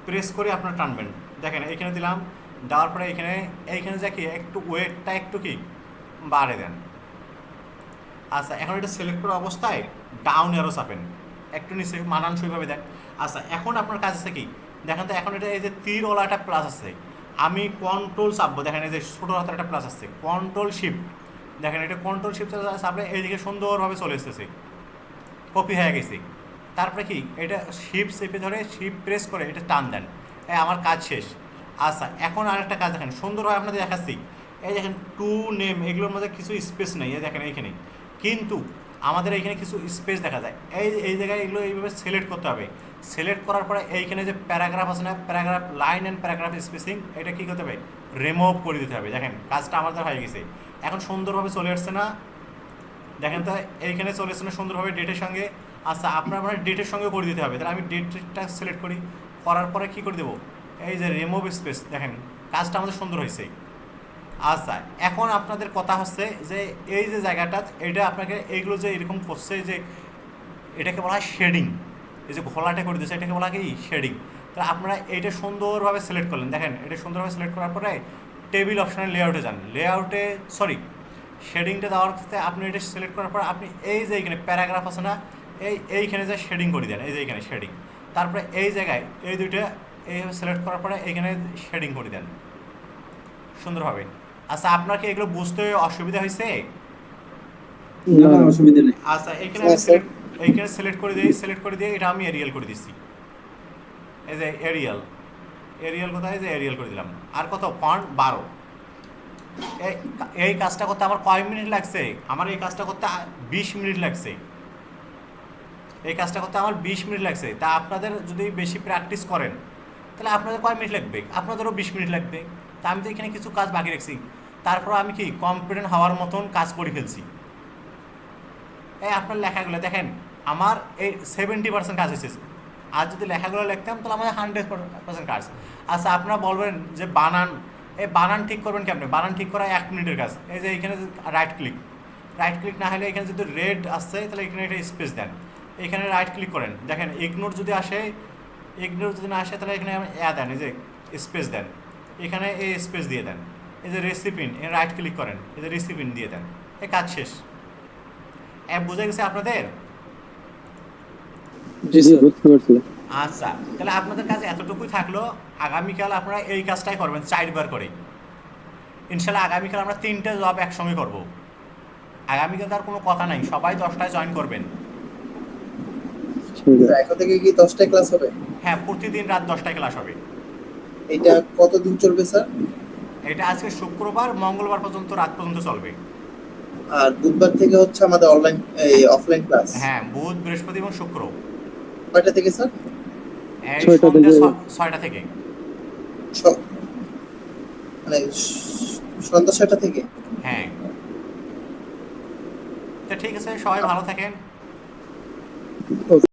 প্রেস করে আপনার টানবেন। দেখেন এইখানে দিলাম, দেওয়ার পরে এইখানে যা কি একটু ওয়েটটা একটু কি বাড়ে দেন। আচ্ছা, এখন এটা সিলেক্ট করা অবস্থায় ডাউন অ্যারো চাপেন, একটু নিচে মানানসইভাবে দেন। আচ্ছা, এখন আপনার কাজ আছে কি, দেখেন তো এখন এটা এই যে তীরওয়ালা একটা প্লাস আছে, আমি কন্ট্রোল চাপবো। দেখেন এই যে ছোটো হাতের একটা প্লাস আসছে, কন্ট্রোল শিফট, দেখেন এটা কন্ট্রোল শিফট চাপলে এইদিকে সুন্দরভাবে চলে এসেছে, কপি হয়ে গেছে। তারপরে কি এটা শিফট চেপে ধরে শিফট প্রেস করে এটা টান দেন, আমার কাজ শেষ। আচ্ছা, এখন আরেকটা কাজ দেখেন সুন্দরভাবে আপনাদের দেখাচ্ছি। এই দেখেন টু নেম, এগুলোর মধ্যে কিছু স্পেস নেই, এই দেখেন এইখানে। কিন্তু আমাদের এইখানে কিছু স্পেস দেখা যায়, এই জায়গায় এগুলো এইভাবে সিলেক্ট করতে হবে। সিলেক্ট করার পরে এইখানে যে প্যারাগ্রাফ আছে না, paragraph line and paragraph spacing, এটা কী করতে হবে, রিমুভ করে দিতে হবে। দেখেন কাজটা আমাদের হয়ে গেছে, এখন সুন্দরভাবে চলে আসছে না, দেখেন তো এইখানে চলে আসছে না সুন্দরভাবে ডেটের সঙ্গে। আচ্ছা আপনার ডেটের সঙ্গে করে দিতে হবে, তাহলে আমি ডেটটা সিলেক্ট করি, করার পরে কী করে দেবো, এই যে রিমুভ স্পেস, দেখেন কাজটা আমাদের সুন্দর হয়েছে। আচ্ছা এখন আপনাদের কথা হচ্ছে যে এই যে জায়গাটা, এটা আপনাকে এইগুলো যে এরকম করছে যে এটাকে বলা হয় শেডিং, এই যে ঘোলাটা করে দিচ্ছে এটাকে বলা হয় কি শেডিং। তাহলে আপনারা এইটা সুন্দরভাবে সিলেক্ট করলেন, দেখেন এটা সুন্দরভাবে সিলেক্ট করার পরে টেবিল অপশানে লেআউটে যান, লেআউটে শেডিংটা দেওয়ার ক্ষেত্রে আপনি এটা সিলেক্ট করার পর আপনি এই যে এইখানে প্যারাগ্রাফ আছে না, এইখানে যে শেডিং করে দেন, এই যে এইখানে শেডিং, তারপরে এই জায়গায় এই দুইটা এইভাবে সিলেক্ট করার পরে এইখানে শেডিং করে দেন সুন্দরভাবে। আচ্ছা আপনার কি এগুলো বুঝতে অসুবিধা হয়েছে? না না অসুবিধা নেই। আচ্ছা এইখানে আমি এইখানে সিলেক্ট করে দিয়ে এটা আমি এরিয়াল করে দিচ্ছি, এই যে এরিয়াল কোথায়, যে এরিয়াল করে দিলাম। আর কত ফন্ট 12। এই কাজটা করতে আমার কয় মিনিট লাগছে, আমার এই কাজটা করতে 20 মিনিট লাগছে, এই কাজটা করতে আমার 20 মিনিট লাগছে। তা আপনাদের যদি বেশি প্র্যাকটিস করেন তাহলে আপনাদের কয় মিনিট লাগবে, আপনাদেরও 20 মিনিট লাগবে। তা আমি তো এখানে কিছু কাজ বাকি রাখছি, তারপর আমি কি কনফিডেন্ট হওয়ার মতন কাজ করে ফেলছি। এই আপনার লেখাগুলো দেখেন আমার এই 70% কাজ হয়েছে, আর যদি লেখাগুলো লিখতাম তাহলে আমাদের 100% কাজ। আচ্ছা আপনারা বলবেন যে বানান, এই বানান ঠিক করবেন কেমন, বানান ঠিক করা 1 মিনিটের কাজ। এই যে এইখানে রাইট ক্লিক না হলে এখানে যদি রেড আসছে তাহলে এখানে একটা স্পেস দেন, এখানে রাইট ক্লিক করেন, দেখেন ইগনোর যদি না আসে তাহলে এখানে দেন, এই যে স্পেস দেন, এখানে এই স্পেস দিয়ে দেন, এই যে রেসিপিন রাইট ক্লিক করেন, এই যে রেসিপিন দিয়ে দেন, এই কাজ শেষ। বুঝে গেছে আপনাদের? জি জি স্যার। বুঝতে পারছি। আচ্ছা তাহলে আপনাদের কাছে এতটুকুই থাকলো, আগামীকাল আপনারা এই কাজটাই করবেন 4 বার করে। ইনশাল্লাহ আগামীকাল আমরা 3টে জব একসঙ্গে করব। আগামীকাল তার কোনো কথা নাই, সবাই 10টায় জয়েন করবেন। ঠিক আছে। এখন থেকে কি 10টায় ক্লাস হবে? হ্যাঁ প্রতিদিন রাত 10টায় ক্লাস হবে। এটা কতদিন চলবে স্যার? এটা আজকে শুক্রবার, মঙ্গলবার পর্যন্ত রাত পর্যন্ত চলবে। আর বুধবার থেকে হচ্ছে আমাদের অনলাইন অফলাইন ক্লাস। হ্যাঁ বুধ, বৃহস্পতি এবং শুক্র। কয়টা থেকে স্যার? এই 6টা সন্ধ্যে থেকে। 6টা থেকে। মানে সন্ধ্যা 6টা থেকে? হ্যাঁ তো ঠিক আছে, সবাই ভালো থাকেন।